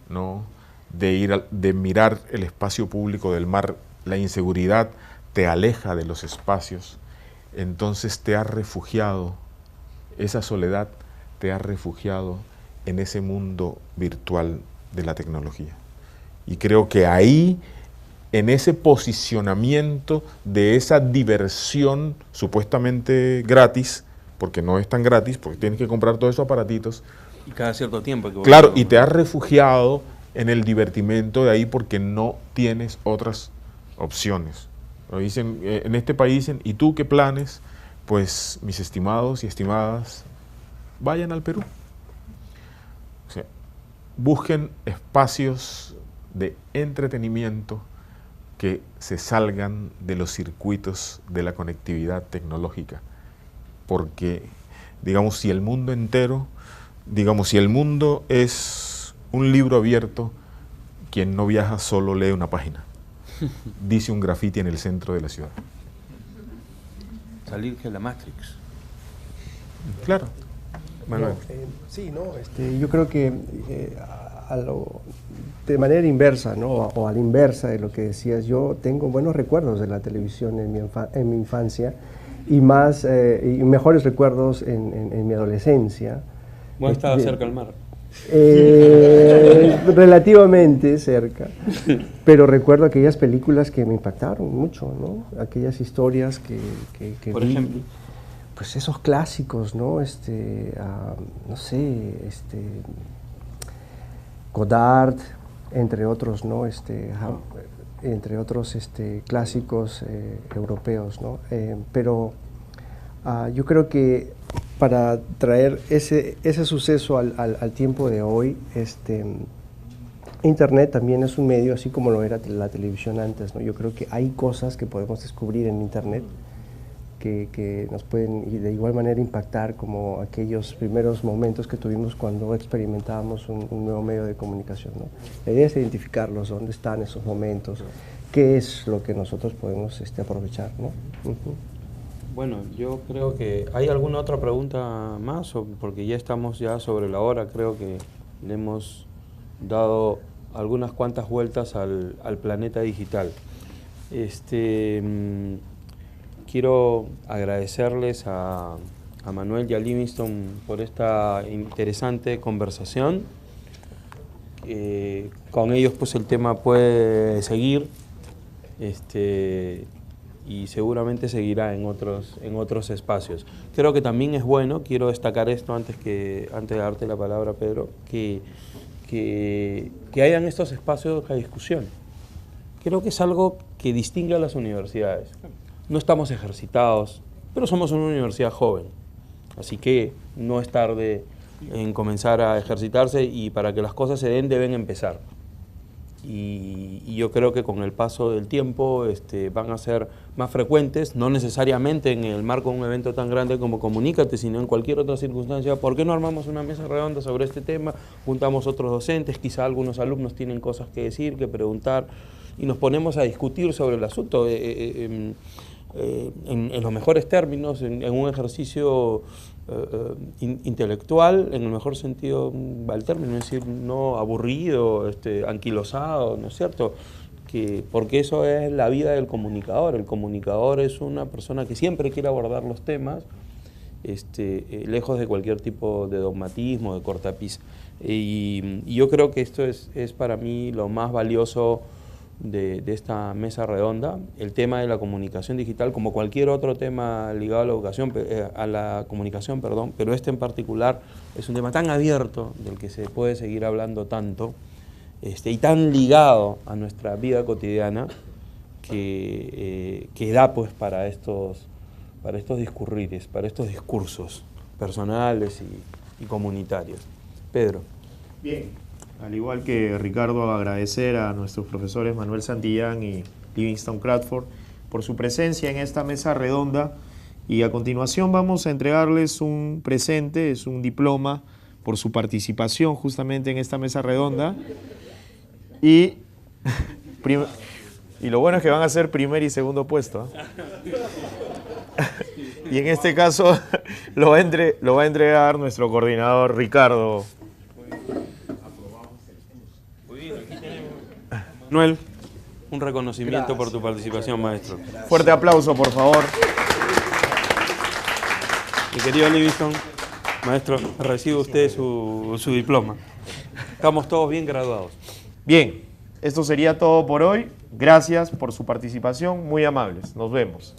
¿no? De mirar el espacio público del mar, la inseguridad te aleja de los espacios, entonces te has refugiado, esa soledad te ha refugiado en ese mundo virtual de la tecnología. Y creo que ahí, en ese posicionamiento de esa diversión supuestamente gratis, porque no es tan gratis, porque tienes que comprar todos esos aparatitos. Y cada cierto tiempo. Claro, y te has refugiado en el divertimento de ahí porque no tienes otras opciones. Lo dicen, en este país dicen, ¿y tú qué planes? Pues, mis estimados y estimadas, vayan al Perú. O sea, busquen espacios de entretenimiento que se salgan de los circuitos de la conectividad tecnológica. Porque, digamos, si el mundo es un libro abierto, quien no viaja solo lee una página. Dice un grafiti en el centro de la ciudad. Salir de la Matrix. Claro. Manuel. Sí, no, yo creo que de manera inversa, ¿no? O a la inversa de lo que decías, yo tengo buenos recuerdos de la televisión en mi infancia y mejores recuerdos en mi adolescencia. ¿Vos estabas cerca al mar? Relativamente cerca, pero recuerdo aquellas películas que me impactaron mucho, ¿no? Aquellas historias que Por vi, ejemplo, pues esos clásicos, ¿no? No sé, Godard, entre otros, ¿no? Entre otros clásicos europeos, ¿no? Pero yo creo que para traer ese suceso al tiempo de hoy, Internet también es un medio, así como lo era la televisión antes, ¿no? Yo creo que hay cosas que podemos descubrir en Internet que nos pueden de igual manera impactar como aquellos primeros momentos que tuvimos cuando experimentábamos un nuevo medio de comunicación, ¿no? La idea es identificarlos, dónde están esos momentos, qué es lo que nosotros podemos aprovechar, ¿no? Bueno, yo creo que... ¿Hay alguna otra pregunta más? Porque ya estamos ya sobre la hora, creo que le hemos dado algunas cuantas vueltas al planeta digital. Quiero agradecerles a Manuel y a Livingston por esta interesante conversación. Con ellos pues el tema puede seguir y seguramente seguirá en otros espacios. Creo que también es bueno, quiero destacar esto antes de darte la palabra, Pedro, que hayan estos espacios de discusión. Creo que es algo que distingue a las universidades. No estamos ejercitados, pero somos una universidad joven, así que no es tarde en comenzar a ejercitarse y para que las cosas se den deben empezar. Y yo creo que con el paso del tiempo van a ser más frecuentes, no necesariamente en el marco de un evento tan grande como Comunícate, sino en cualquier otra circunstancia. ¿Por qué no armamos una mesa redonda sobre este tema? Juntamos otros docentes, quizá algunos alumnos tienen cosas que decir, que preguntar, y nos ponemos a discutir sobre el asunto en los mejores términos, en un ejercicio intelectual, en el mejor sentido del término, es decir, no aburrido, anquilosado, ¿no es cierto? Porque eso es la vida del comunicador. El comunicador es una persona que siempre quiere abordar los temas, lejos de cualquier tipo de dogmatismo, de cortapisa. Y yo creo que esto es para mí lo más valioso de esta mesa redonda, el tema de la comunicación digital, como cualquier otro tema ligado a la educación, a la comunicación, perdón, pero este en particular es un tema tan abierto del que se puede seguir hablando tanto, y tan ligado a nuestra vida cotidiana que da pues para estos discurrires, para estos discursos personales y comunitarios. Pedro. Bien. Al igual que Ricardo, agradecer a nuestros profesores Manuel Santillán y Livingston Crawford por su presencia en esta mesa redonda, y a continuación vamos a entregarles un presente, es un diploma por su participación justamente en esta mesa redonda, y lo bueno es que van a ser primer y segundo puesto, ¿eh? Y en este caso lo va a entregar nuestro coordinador Ricardo. Manuel, un reconocimiento por tu participación, maestro. Fuerte aplauso, por favor. Mi querido Livingston, maestro, recibe usted su diploma. Estamos todos bien graduados. Bien, esto sería todo por hoy. Gracias por su participación, muy amables. Nos vemos.